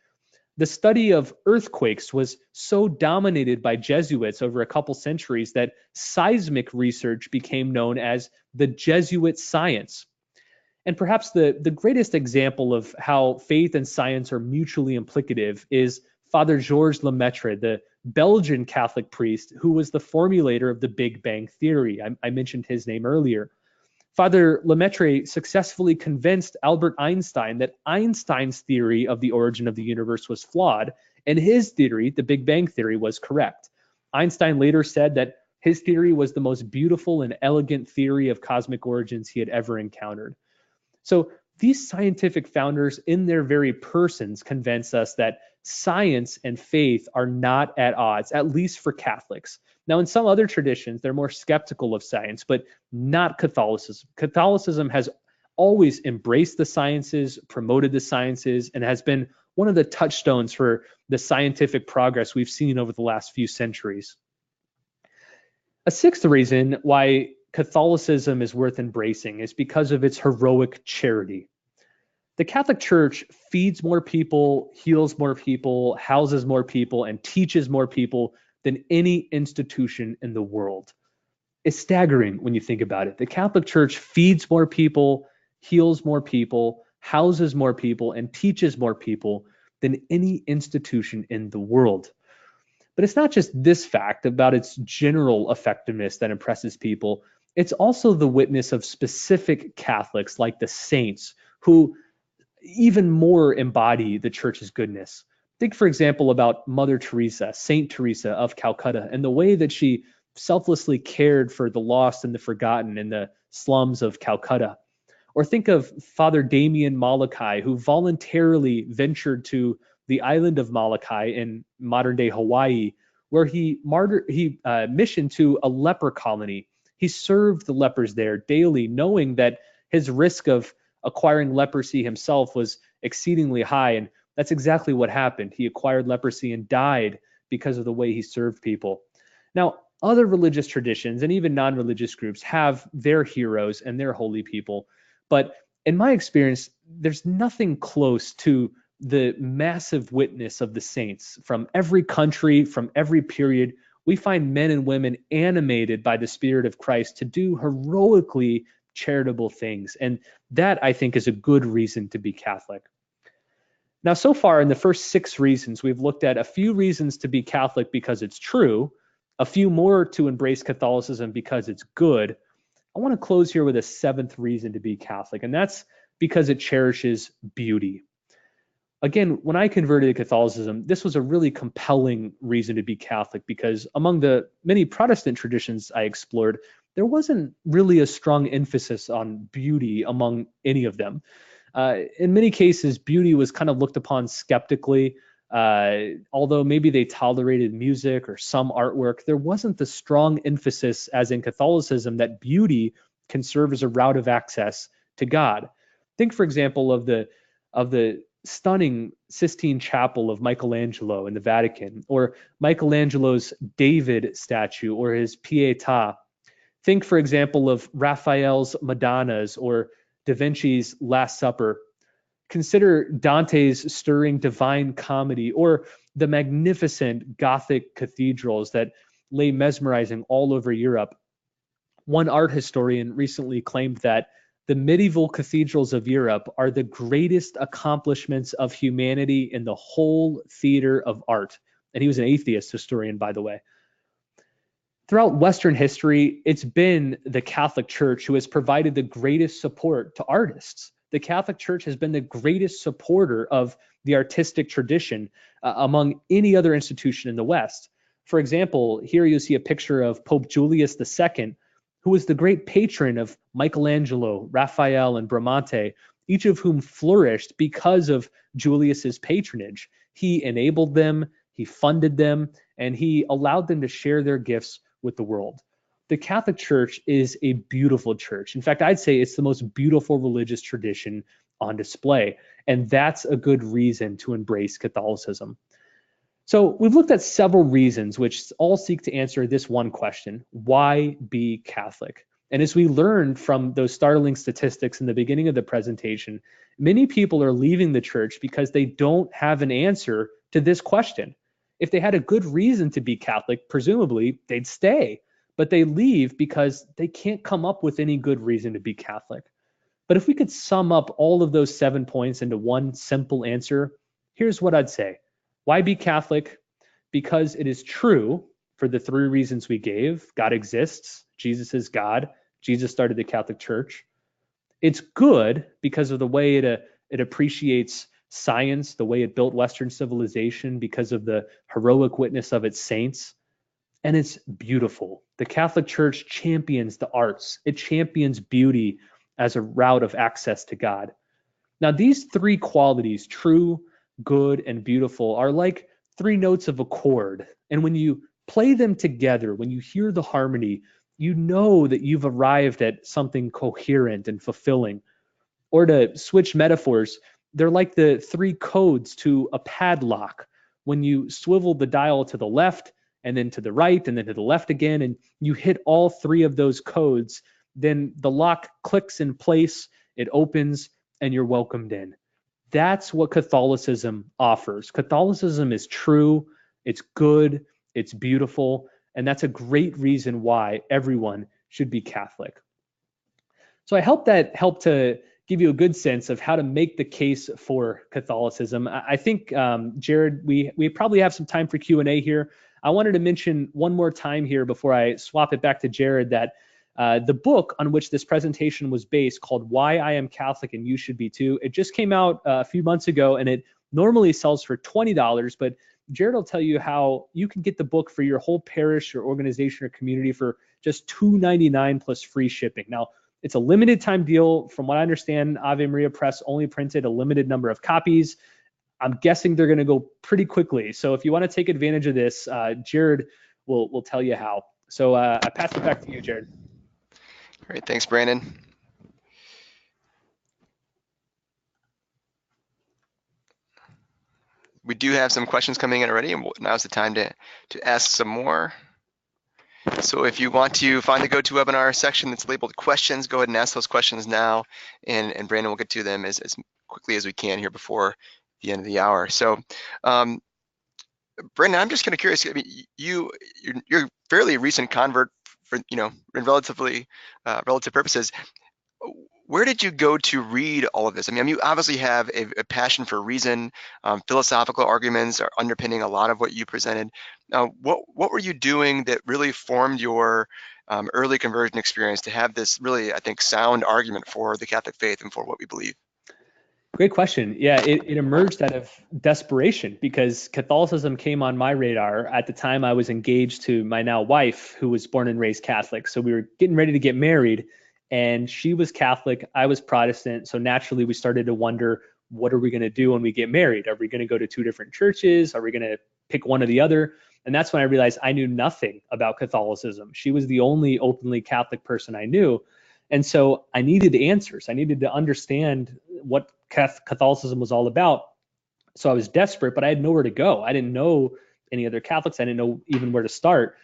The study of earthquakes was so dominated by Jesuits over a couple centuries that seismic research became known as the Jesuit science. And perhaps the greatest example of how faith and science are mutually implicative is Father Georges Lemaitre, the Belgian Catholic priest who was the formulator of the Big Bang Theory. I mentioned his name earlier. Father Lemaitre successfully convinced Albert Einstein that Einstein's theory of the origin of the universe was flawed, and his theory, the Big Bang Theory, was correct. Einstein later said that his theory was the most beautiful and elegant theory of cosmic origins he had ever encountered. So these scientific founders in their very persons convince us that science and faith are not at odds, at least for Catholics. Now, in some other traditions, they're more skeptical of science, but not Catholicism. Catholicism has always embraced the sciences, promoted the sciences, and has been one of the touchstones for the scientific progress we've seen over the last few centuries. A sixth reason why Catholicism is worth embracing is because of its heroic charity. The Catholic Church feeds more people, heals more people, houses more people, and teaches more people than any institution in the world. It's staggering when you think about it. The Catholic Church feeds more people, heals more people, houses more people, and teaches more people than any institution in the world. But it's not just this fact about its general effectiveness that impresses people. It's also the witness of specific Catholics like the saints who even more embody the church's goodness. Think, for example, about Mother Teresa, Saint Teresa of Calcutta, and the way that she selflessly cared for the lost and the forgotten in the slums of Calcutta. Or think of Father Damien Molokai, who voluntarily ventured to the island of Molokai in modern day Hawaii, where he missioned to a leper colony. He served the lepers there daily, knowing that his risk of acquiring leprosy himself was exceedingly high. And that's exactly what happened. He acquired leprosy and died because of the way he served people. Now, other religious traditions and even non-religious groups have their heroes and their holy people. But in my experience, there's nothing close to the massive witness of the saints from every country, from every period. We find men and women animated by the Spirit of Christ to do heroically charitable things. And that, I think, is a good reason to be Catholic. Now, so far in the first 6 reasons, we've looked at a few reasons to be Catholic because it's true, a few more to embrace Catholicism because it's good. I want to close here with a 7th reason to be Catholic, and that's because it cherishes beauty. Again, when I converted to Catholicism, this was a really compelling reason to be Catholic because among the many Protestant traditions I explored, there wasn't really a strong emphasis on beauty among any of them. In many cases, beauty was kind of looked upon skeptically. Although maybe they tolerated music or some artwork, there wasn't the strong emphasis as in Catholicism that beauty can serve as a route of access to God. Think, for example, of the stunning Sistine Chapel of Michelangelo in the Vatican, or Michelangelo's David statue, or his Pietà. Think, for example, of Raphael's Madonnas or Da Vinci's Last Supper. Consider Dante's stirring Divine Comedy, or the magnificent Gothic cathedrals that lay mesmerizing all over Europe. One art historian recently claimed that the medieval cathedrals of Europe are the greatest accomplishments of humanity in the whole theater of art. And he was an atheist historian, by the way. Throughout Western history, it's been the Catholic Church who has provided the greatest support to artists. The Catholic Church has been the greatest supporter of the artistic tradition among any other institution in the West. For example, here you see a picture of Pope Julius II, who was the great patron of Michelangelo, Raphael, and Bramante, each of whom flourished because of Julius's patronage. He enabled them, he funded them, and he allowed them to share their gifts with the world. The Catholic Church is a beautiful church. In fact, I'd say it's the most beautiful religious tradition on display, and that's a good reason to embrace Catholicism. So we've looked at several reasons which all seek to answer this one question: why be Catholic? And as we learned from those startling statistics in the beginning of the presentation, many people are leaving the church because they don't have an answer to this question. If they had a good reason to be Catholic, presumably they'd stay, but they leave because they can't come up with any good reason to be Catholic. But if we could sum up all of those 7 points into one simple answer, here's what I'd say. Why be Catholic? Because it is true for the 3 reasons we gave. God exists. Jesus is God. Jesus started the Catholic Church. It's good because of the way it appreciates science, the way it built Western civilization, because of the heroic witness of its saints. And it's beautiful. The Catholic Church champions the arts. It champions beauty as a route of access to God. Now, these 3 qualities, true, good, and beautiful, are like 3 notes of a chord. And when you play them together, when you hear the harmony, you know that you've arrived at something coherent and fulfilling. Or to switch metaphors, they're like the 3 codes to a padlock. When you swivel the dial to the left, and then to the right, and then to the left again, and you hit all 3 of those codes, then the lock clicks in place, it opens, and you're welcomed in. That's what Catholicism offers. Catholicism is true, it's good, it's beautiful, and that's a great reason why everyone should be Catholic. So I hope that helped to give you a good sense of how to make the case for Catholicism. I think, Jared, we probably have some time for Q&A here. I wanted to mention one more time here before I swap it back to Jared that the book on which this presentation was based, called Why I Am Catholic and You Should Be Too, it just came out a few months ago, and it normally sells for $20, but Jared will tell you how you can get the book for your whole parish or organization or community for just $2.99 plus free shipping. Now, it's a limited time deal. From what I understand, Ave Maria Press only printed a limited number of copies. I'm guessing they're going to go pretty quickly. So if you want to take advantage of this, Jared will tell you how. So I pass it back to you, Jared. Great, thanks, Brandon. We do have some questions coming in already, and now's the time to ask some more. So if you want to find the GoToWebinar section that's labeled questions, go ahead and ask those questions now, and Brandon will get to them as quickly as we can here before the end of the hour. So Brandon, I'm just kind of curious. I mean, you're a fairly recent convert for, in relative purposes. Where did you go to read all of this? I mean, you obviously have a passion for reason. Philosophical arguments are underpinning a lot of what you presented. What were you doing that really formed your early conversion experience to have this really, I think, sound argument for the Catholic faith and for what we believe? Great question. Yeah, it emerged out of desperation because Catholicism came on my radar. At the time, I was engaged to my now wife, who was born and raised Catholic. So we were getting ready to get married, and she was Catholic, I was Protestant. So naturally, we started to wonder, what are we going to do when we get married? Are we going to go to two different churches? Are we going to pick one or the other? And that's when I realized I knew nothing about Catholicism. She was the only openly Catholic person I knew. And so I needed answers. I needed to understand what Catholicism was all about. So I was desperate, but I had nowhere to go. I didn't know any other Catholics. I didn't know even where to start.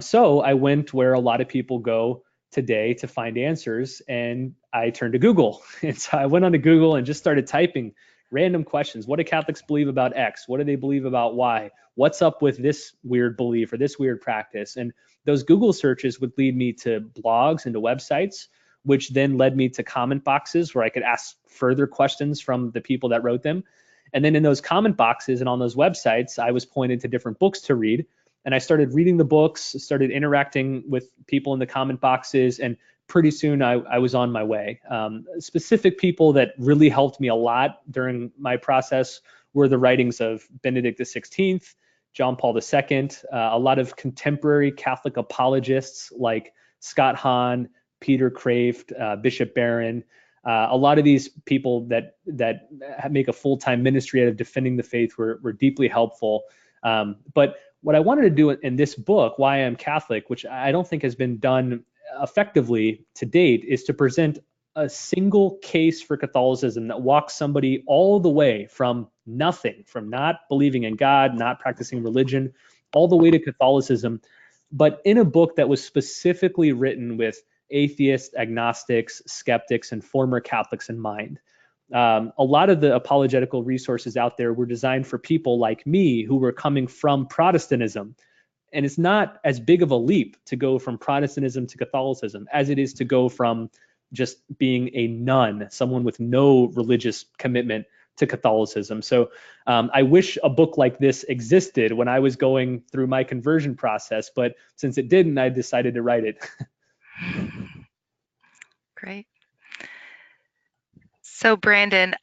So I went where a lot of people go today to find answers, and I turned to Google. And so I went onto Google and just started typing random questions. What do Catholics believe about X? What do they believe about Y? What's up with this weird belief or this weird practice? And those Google searches would lead me to blogs and to websites, which then led me to comment boxes where I could ask further questions from the people that wrote them. And then in those comment boxes and on those websites, I was pointed to different books to read. And I started reading the books, started interacting with people in the comment boxes, and pretty soon I was on my way. Specific people that really helped me a lot during my process were the writings of Benedict XVI, John Paul II, a lot of contemporary Catholic apologists like Scott Hahn, Peter Kraft, Bishop Barron, a lot of these people that make a full-time ministry out of defending the faith were deeply helpful. But what I wanted to do in this book, Why I Am Catholic, which I don't think has been done effectively to date, is to present a single case for Catholicism that walks somebody all the way from nothing, from not believing in God, not practicing religion, all the way to Catholicism, but in a book that was specifically written with atheists, agnostics, skeptics, and former Catholics in mind. A lot of the apologetical resources out there were designed for people like me who were coming from Protestantism. And it's not as big of a leap to go from Protestantism to Catholicism as it is to go from just being a nun, someone with no religious commitment, to Catholicism. So I wish a book like this existed when I was going through my conversion process, but since it didn't, I decided to write it. Great. So Brandon,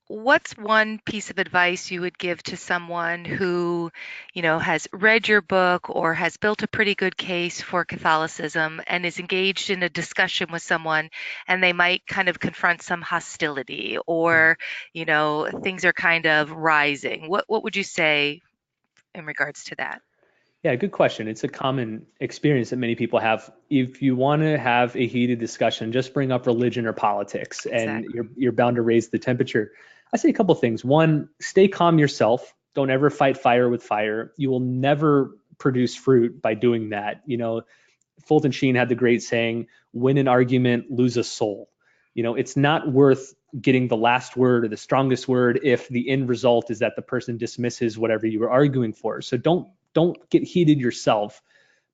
what's one piece of advice you would give to someone who, has read your book or has built a pretty good case for Catholicism and is engaged in a discussion with someone, and they might kind of confront some hostility or, things are kind of rising? What would you say in regards to that? Yeah, good question. It's a common experience that many people have. If you want to have a heated discussion, just bring up religion or politics, and you're bound to raise the temperature. I say a couple things. One, stay calm yourself. Don't ever fight fire with fire. You will never produce fruit by doing that. Fulton Sheen had the great saying, win an argument, lose a soul. It's not worth getting the last word or the strongest word if the end result is that the person dismisses whatever you were arguing for. So don't get heated yourself.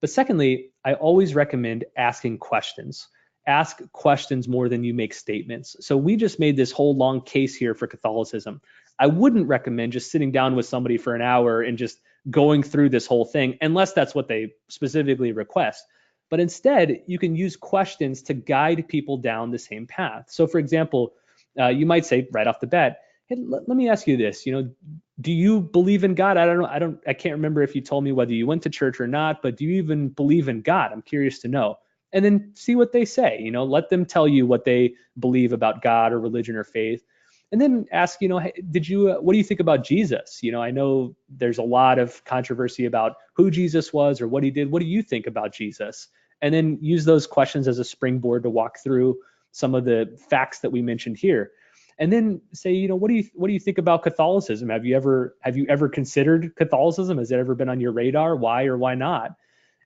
But secondly, I always recommend asking questions. ask questions more than you make statements. So we just made this whole long case here for Catholicism. I wouldn't recommend just sitting down with somebody for an hour and just going through this whole thing, unless that's what they specifically request. But instead, you can use questions to guide people down the same path. So for example, you might say right off the bat, hey, let me ask you this, do you believe in God? I can't remember if you told me whether you went to church or not, but do you even believe in God? I'm curious to know. And then see what they say, let them tell you what they believe about God or religion or faith. And then ask, hey, what do you think about Jesus? I know there's a lot of controversy about who Jesus was or what he did. What do you think about Jesus? And then use those questions as a springboard to walk through some of the facts that we mentioned here. And then say, what do you think about Catholicism? Have you ever considered Catholicism? Has it ever been on your radar? Why or why not?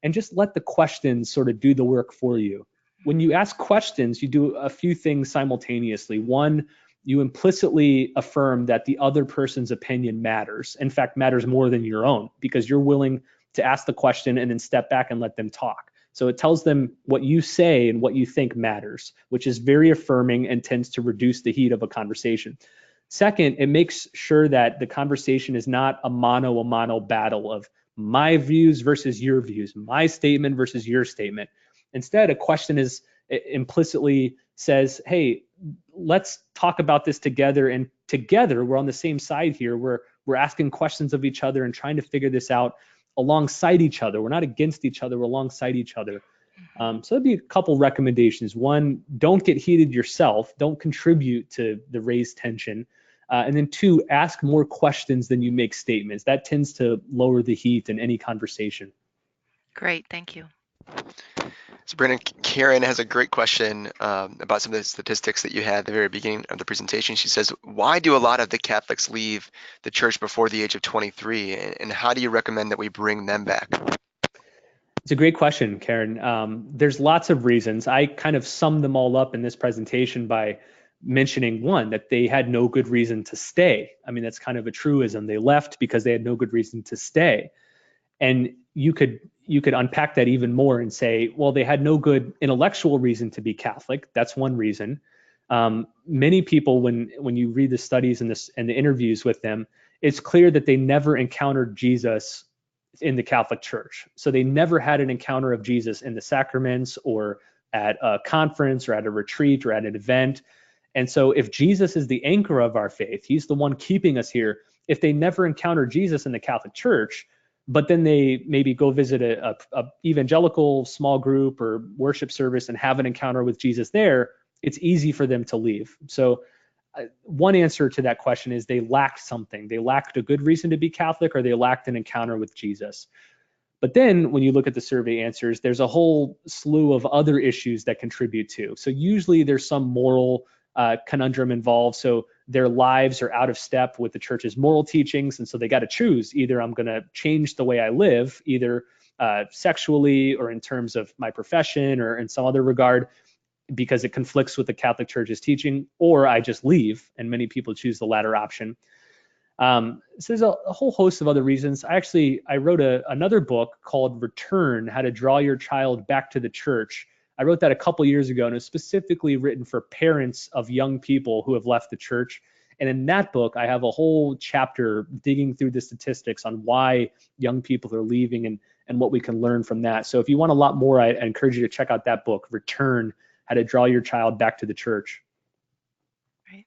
And just let the questions sort of do the work for you. When you ask questions, you do a few things simultaneously. One, you implicitly affirm that the other person's opinion matters. In fact, matters more than your own, because you're willing to ask the question and then step back and let them talk. So it tells them what you say and what you think matters, which is very affirming and tends to reduce the heat of a conversation. Second, it makes sure that the conversation is not a mano battle of my views versus your views, my statement versus your statement. Instead, a question is implicitly says, hey, let's talk about this together, and together we're on the same side here. We're asking questions of each other and trying to figure this out alongside each other. We're not against each other, we're alongside each other. So that'd be a couple recommendations. One, don't get heated yourself, don't contribute to the raised tension. And then two, ask more questions than you make statements. That tends to lower the heat in any conversation. Great, thank you. So Brandon, Karen has a great question about some of the statistics that you had at the very beginning of the presentation. She says, why do a lot of the Catholics leave the church before the age of 23? And how do you recommend that we bring them back? It's a great question, Karen. There's lots of reasons. I kind of summed them all up in this presentation by mentioning one, that they had no good reason to stay. I mean, that's kind of a truism. They left because they had no good reason to stay. And you could unpack that even more and say, well, they had no good intellectual reason to be Catholic. That's one reason. Many people, when you read the studies and the interviews with them, it's clear that they never encountered Jesus in the Catholic Church. So they never had an encounter of Jesus in the sacraments or at a conference or at a retreat or at an event. And so if Jesus is the anchor of our faith, he's the one keeping us here. If they never encounter Jesus in the Catholic Church, but then they maybe go visit a evangelical small group or worship service and have an encounter with Jesus there, it's easy for them to leave. So one answer to that question is they lacked something. They lacked a good reason to be Catholic, or they lacked an encounter with Jesus. But then when you look at the survey answers, there's a whole slew of other issues that contribute to. So usually there's some moral conundrum involved. So their lives are out of step with the church's moral teachings. And so they got to choose, either I'm going to change the way I live, either sexually or in terms of my profession or in some other regard, because it conflicts with the Catholic Church's teaching, or I just leave. And many people choose the latter option. So there's a whole host of other reasons. I wrote another book called Return: How to Draw Your Child Back to the Church. I wrote that a couple years ago, and it's specifically written for parents of young people who have left the church. And in that book, I have a whole chapter digging through the statistics on why young people are leaving and what we can learn from that. So if you want a lot more, I encourage you to check out that book, Return: How to Draw Your Child Back to the Church. Right.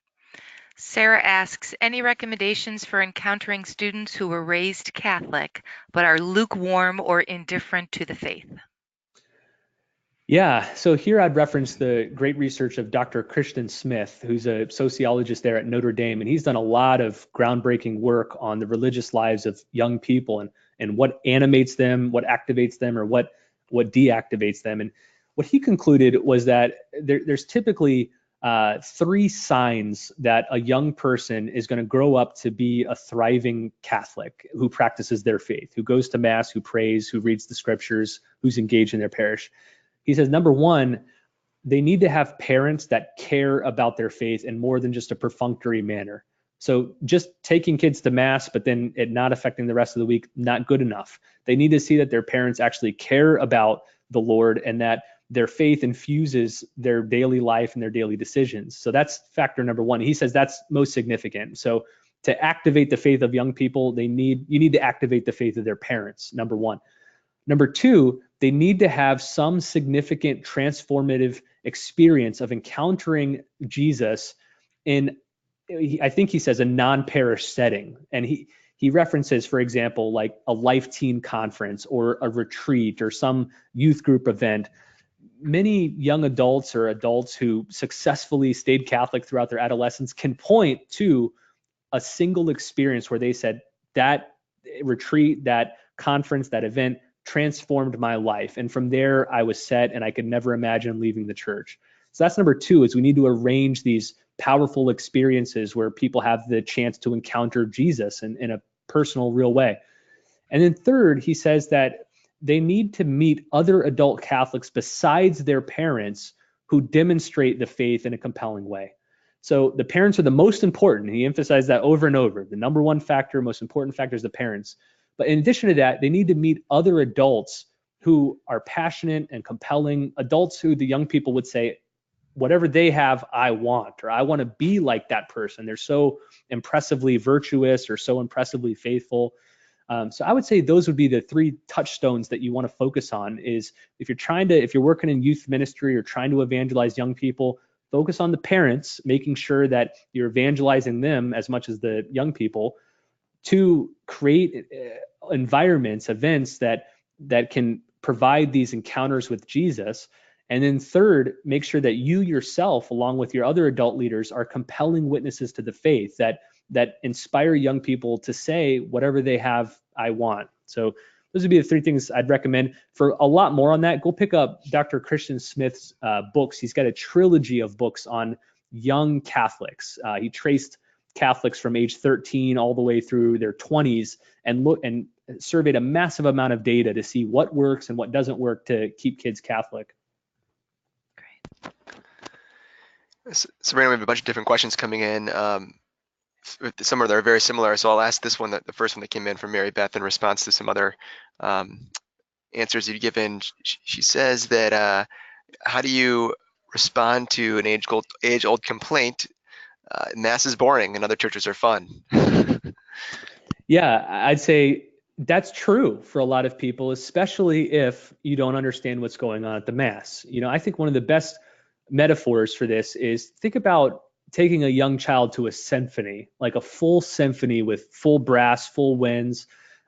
Sarah asks, any recommendations for encountering students who were raised Catholic but are lukewarm or indifferent to the faith? Yeah, so here I'd reference the great research of Dr. Christian Smith, who's a sociologist there at Notre Dame, and he's done a lot of groundbreaking work on the religious lives of young people and what animates them, what activates them, or what deactivates them. And what he concluded was that there's typically 3 signs that a young person is going to grow up to be a thriving Catholic who practices their faith, who goes to Mass, who prays, who reads the scriptures, who's engaged in their parish. He says, number one, they need to have parents that care about their faith in more than just a perfunctory manner. So just taking kids to Mass, but then it not affecting the rest of the week, not good enough. They need to see that their parents actually care about the Lord and that their faith infuses their daily life and their daily decisions. So that's factor number one. He says that's most significant. So to activate the faith of young people, you need to activate the faith of their parents, number one. Number two, they need to have some significant transformative experience of encountering Jesus in, I think he says, a non-parish setting. And he references, for example, like a Life Teen conference or a retreat or some youth group event. Many young adults or adults who successfully stayed Catholic throughout their adolescence can point to a single experience where they said that retreat, that conference, that event transformed my life. And from there, I was set and I could never imagine leaving the church. So that's number two, is we need to arrange these powerful experiences where people have the chance to encounter Jesus in a personal, real way. And then third, he says that they need to meet other adult Catholics besides their parents who demonstrate the faith in a compelling way. So the parents are the most important. He emphasized that over and over. The number one factor, most important factor is the parents. But in addition to that, they need to meet other adults who are passionate and compelling, adults who the young people would say, whatever they have, I want, or I want to be like that person. They're so impressively virtuous or so impressively faithful. So I would say those would be the three touchstones that you want to focus on. Is if you're working in youth ministry or trying to evangelize young people, focus on the parents, making sure that you're evangelizing them as much as the young people, to create environments, events that can provide these encounters with Jesus. And then third, make sure that you yourself, along with your other adult leaders, are compelling witnesses to the faith that inspire young people to say, whatever they have, I want. So those would be the three things I'd recommend. For a lot more on that, go pick up Dr. Christian Smith's books. He's got a trilogy of books on young Catholics. He traced Catholics from age 13 all the way through their 20s and surveyed a massive amount of data to see what works and what doesn't work to keep kids Catholic. Sabrina, we have a bunch of different questions coming in. Some of them are very similar, so I'll ask this one, the first one that came in from Mary Beth in response to some other answers you've given. She says that how do you respond to an age-old complaint? Mass is boring and other churches are fun. Yeah, I'd say that's true for a lot of people, especially if you don't understand what's going on at the Mass. I think one of the best metaphors for this is, think about taking a young child to a symphony, like a full symphony with full brass, full winds.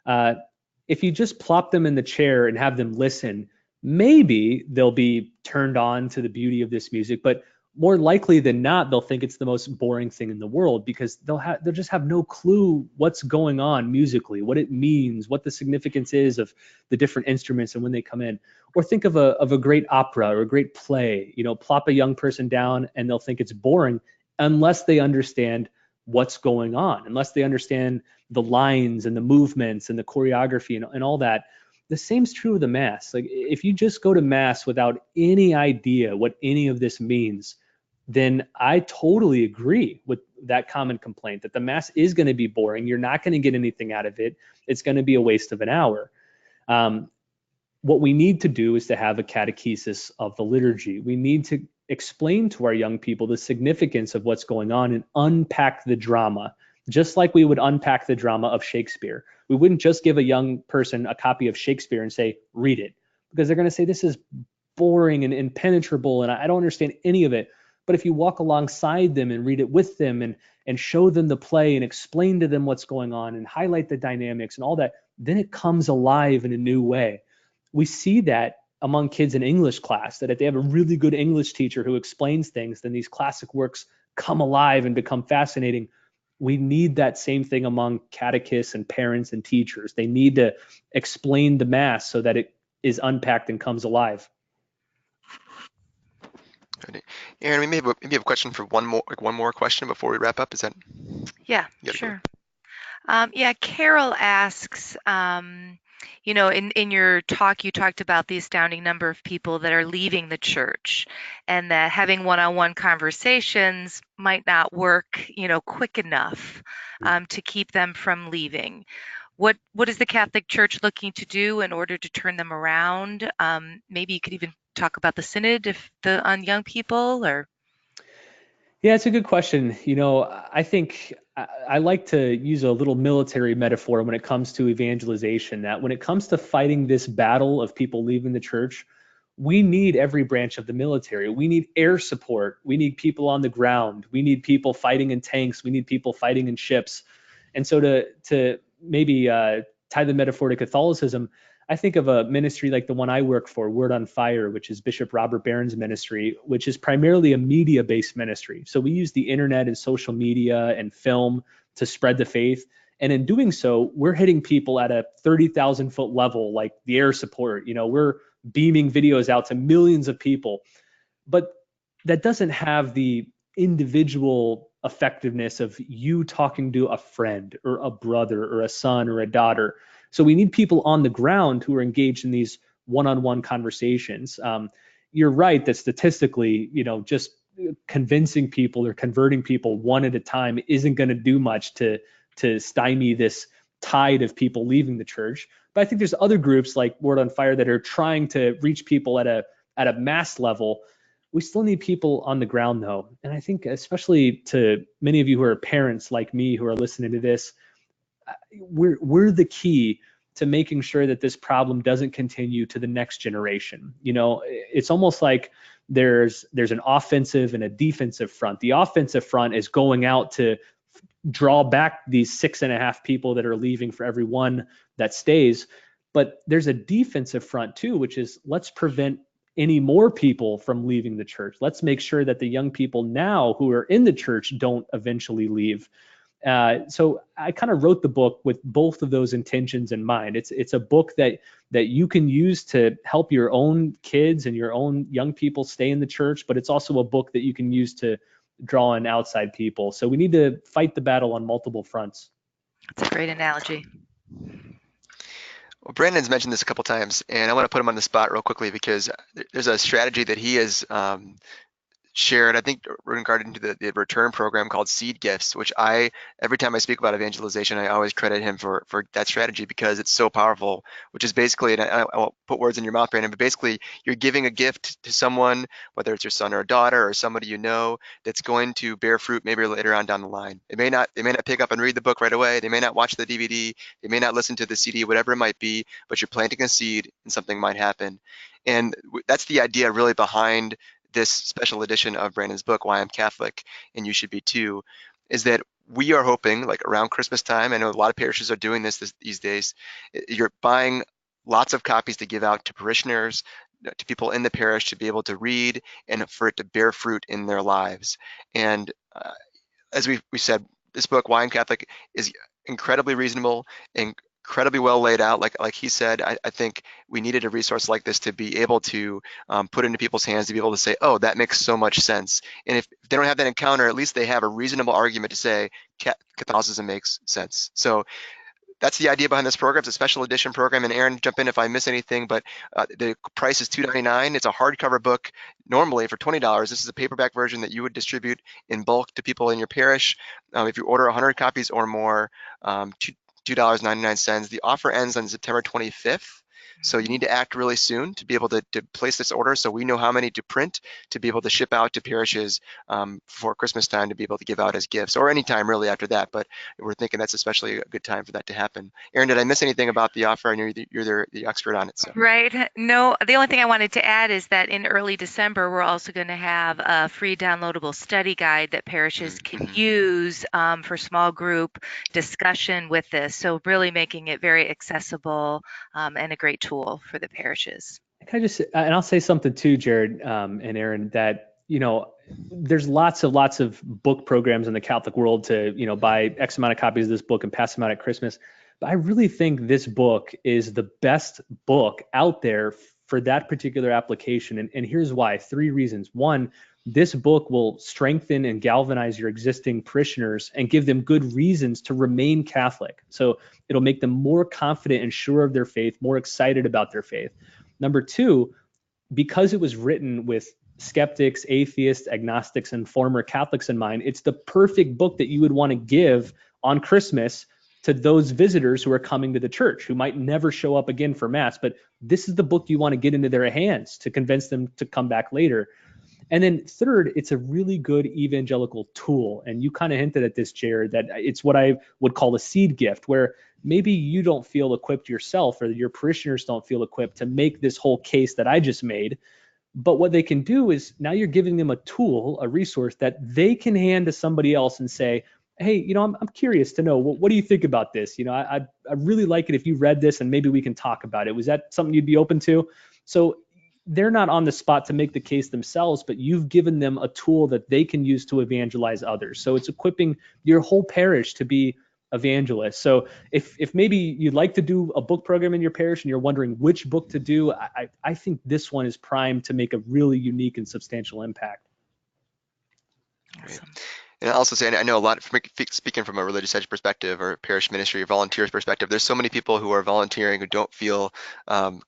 If you just plop them in the chair and have them listen, maybe they'll be turned on to the beauty of this music, but more likely than not, they'll think it's the most boring thing in the world, because they'll just have no clue what's going on musically, what it means, what the significance is of the different instruments and when they come in. Or think of a great opera or a great play. Plop a young person down and they'll think it's boring unless they understand what's going on, unless they understand the lines and the movements and the choreography and all that. The same's true of the Mass. Like, if you just go to Mass without any idea what any of this means, then I totally agree with that common complaint that the Mass is going to be boring. You're not going to get anything out of it. It's going to be a waste of an hour. What we need to do is to have a catechesis of the liturgy. We need to explain to our young people the significance of what's going on and unpack the drama, just like we would unpack the drama of Shakespeare. We wouldn't just give a young person a copy of Shakespeare and say, read it, because they're going to say, this is boring and impenetrable and I don't understand any of it. But if you walk alongside them and read it with them and show them the play and explain to them what's going on and highlight the dynamics and all that, then it comes alive in a new way. We see that among kids in English class, that if they have a really good English teacher who explains things, then these classic works come alive and become fascinating. We need that same thing among catechists and parents and teachers. They need to explain the Mass so that it is unpacked and comes alive. Aaron, we maybe have a question for one more question before we wrap up. Is that? Yeah, sure. Carol asks, in your talk, you talked about the astounding number of people that are leaving the church, and that having one-on-one conversations might not work, quick enough to keep them from leaving. What is the Catholic Church looking to do in order to turn them around? Maybe you could even talk about the synod on young people, or? Yeah, it's a good question. I think I like to use a little military metaphor when it comes to evangelization, that when it comes to fighting this battle of people leaving the church, we need every branch of the military. We need air support. We need people on the ground. We need people fighting in tanks. We need people fighting in ships. And so to maybe tie the metaphor to Catholicism, I think of a ministry like the one I work for, Word on Fire, which is Bishop Robert Barron's ministry, which is primarily a media-based ministry. So we use the internet and social media and film to spread the faith. And in doing so, we're hitting people at a 30,000 foot level, like the air support. We're beaming videos out to millions of people. But that doesn't have the individual effectiveness of you talking to a friend or a brother or a son or a daughter. So we need people on the ground who are engaged in these one-on-one conversations. You're right that statistically, just convincing people or converting people one at a time isn't going to do much to stymie this tide of people leaving the church. But I think there's other groups like Word on Fire that are trying to reach people at a mass level. We still need people on the ground, though. And I think especially to many of you who are parents like me who are listening to this, we're the key to making sure that this problem doesn't continue to the next generation. It's almost like there's an offensive and a defensive front. The offensive front is going out to draw back these 6.5 people that are leaving for every one that stays. But there's a defensive front too, which is let's prevent any more people from leaving the church. Let's make sure that the young people now who are in the church don't eventually leave. So I kind of wrote the book with both of those intentions in mind. It's a book that you can use to help your own kids and your own young people stay in the church, but it's also a book that you can use to draw in outside people. So we need to fight the battle on multiple fronts. That's a great analogy. Well, Brandon's mentioned this a couple times, and I want to put him on the spot real quickly because there's a strategy that he has shared, I think, regarding to the return program called Seed Gifts, which every time I speak about evangelization, I always credit him for that strategy because it's so powerful, which is basically, and I won't put words in your mouth, Brandon, but basically you're giving a gift to someone, whether it's your son or a daughter or somebody you know, that's going to bear fruit maybe later on down the line. They may not pick up and read the book right away. They may not watch the DVD. They may not listen to the CD, whatever it might be, but you're planting a seed and something might happen. And that's the idea really behind this special edition of Brandon's book, Why I'm Catholic and You Should Be Too, is that we are hoping, like around Christmas time, I know a lot of parishes are doing these days, you're buying lots of copies to give out to parishioners, to people in the parish to be able to read and for it to bear fruit in their lives. And as we said, this book, Why I'm Catholic, is incredibly reasonable and incredibly well laid out. Like he said, I think we needed a resource like this to be able to put into people's hands to be able to say, oh, that makes so much sense. And if they don't have that encounter, at least they have a reasonable argument to say Catholicism makes sense. So that's the idea behind this program. It's a special edition program. And Aaron, jump in if I miss anything, but the price is $2.99. It's a hardcover book normally for $20. This is a paperback version that you would distribute in bulk to people in your parish. If you order 100 copies or more, $2.99. The offer ends on September 25th. So you need to act really soon to be able to place this order so we know how many to print to be able to ship out to parishes for Christmas time to be able to give out as gifts, or any time really after that. But we're thinking that's especially a good time for that to happen. Aaron, did I miss anything about the offer? I know you're the expert on it. So. Right. No, the only thing I wanted to add is that in early December, we're also going to have a free downloadable study guide that parishes can use for small group discussion with this. So really making it very accessible and a great tool for the parishes. Can I just, and I'll say something too, Jared and Aaron, that, there's lots of book programs in the Catholic world to, buy X amount of copies of this book and pass them out at Christmas. But I really think this book is the best book out there for that particular application. And here's why. 3 reasons. 1, this book will strengthen and galvanize your existing parishioners and give them good reasons to remain Catholic. So it'll make them more confident and sure of their faith, more excited about their faith. Number 2, because it was written with skeptics, atheists, agnostics, and former Catholics in mind, it's the perfect book that you would want to give on Christmas to those visitors who are coming to the church, who might never show up again for Mass, but this is the book you want to get into their hands to convince them to come back later. And then third, it's a really good evangelical tool. And you kind of hinted at this, Jared, that it's what I would call a seed gift, where maybe you don't feel equipped yourself, or your parishioners don't feel equipped to make this whole case that I just made. But what they can do is now you're giving them a tool, a resource that they can hand to somebody else and say, hey, I'm curious to know, what do you think about this? I really like it if you read this and maybe we can talk about it. Was that something you'd be open to? So they're not on the spot to make the case themselves, but you've given them a tool that they can use to evangelize others. So it's equipping your whole parish to be evangelists. So if maybe you'd like to do a book program in your parish and you're wondering which book to do, I think this one is primed to make a really unique and substantial impact. Awesome. And I also say, I know a lot, speaking from a religious edge perspective or parish ministry or volunteers perspective, there's so many people who are volunteering who don't feel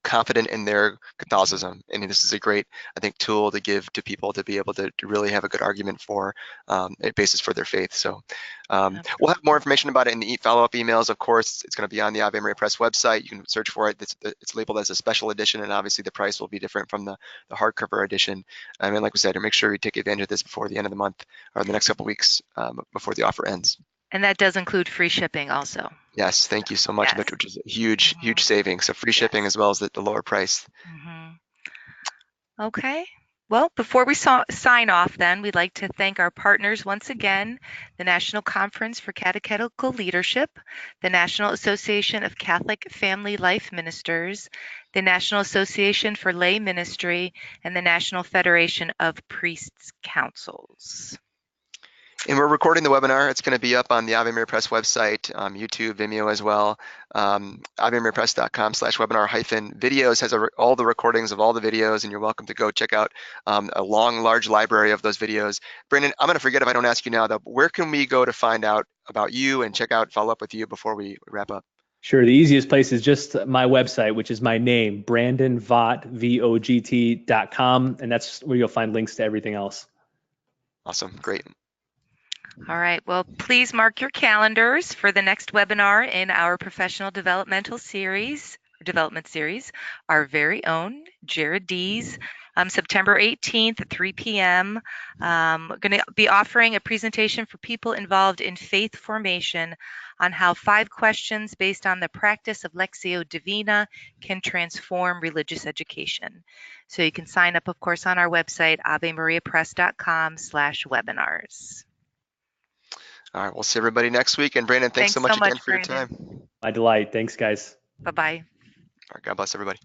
confident in their Catholicism. And this is a great, I think, tool to give to people to be able to really have a good argument for a basis for their faith. So we'll have more information about it in the follow-up emails. Of course, it's going to be on the Ave Maria Press website. You can search for it. It's labeled as a special edition, and obviously the price will be different from the hardcover edition. And like we said, make sure you take advantage of this before the end of the month or the next couple of weeks before the offer ends. And that does include free shipping also. Yes, thank you so much, Yes. which is a huge savings. So free shipping as well as the lower price. Okay. Well, before we sign off then, we'd like to thank our partners once again, the National Conference for Catechetical Leadership, the National Association of Catholic Family Life Ministers, the National Association for Lay Ministry, and the National Federation of Priests' Councils. And we're recording the webinar. It's going to be up on the Ave Maria Press website, YouTube, Vimeo as well. AveMariaPress.com/webinar-videos has all the recordings of all the videos, and you're welcome to go check out a large library of those videos. Brandon, I'm going to forget if I don't ask you now, though, but where can we go to find out about you and follow up with you before we wrap up? Sure. The easiest place is just my website, which is my name, BrandonVogt, VOGT.com, and that's where you'll find links to everything else. Awesome. Great. All right. Well, please mark your calendars for the next webinar in our professional development series, our very own Jared D's, September 18th at 3 p.m. We're going to be offering a presentation for people involved in faith formation on how 5 questions based on the practice of Lectio Divina can transform religious education. So you can sign up, of course, on our website, AveMariaPress.com/webinars. All right, we'll see everybody next week. And Brandon, thanks so much again for your time. My delight. Thanks, guys. Bye-bye. All right, God bless everybody.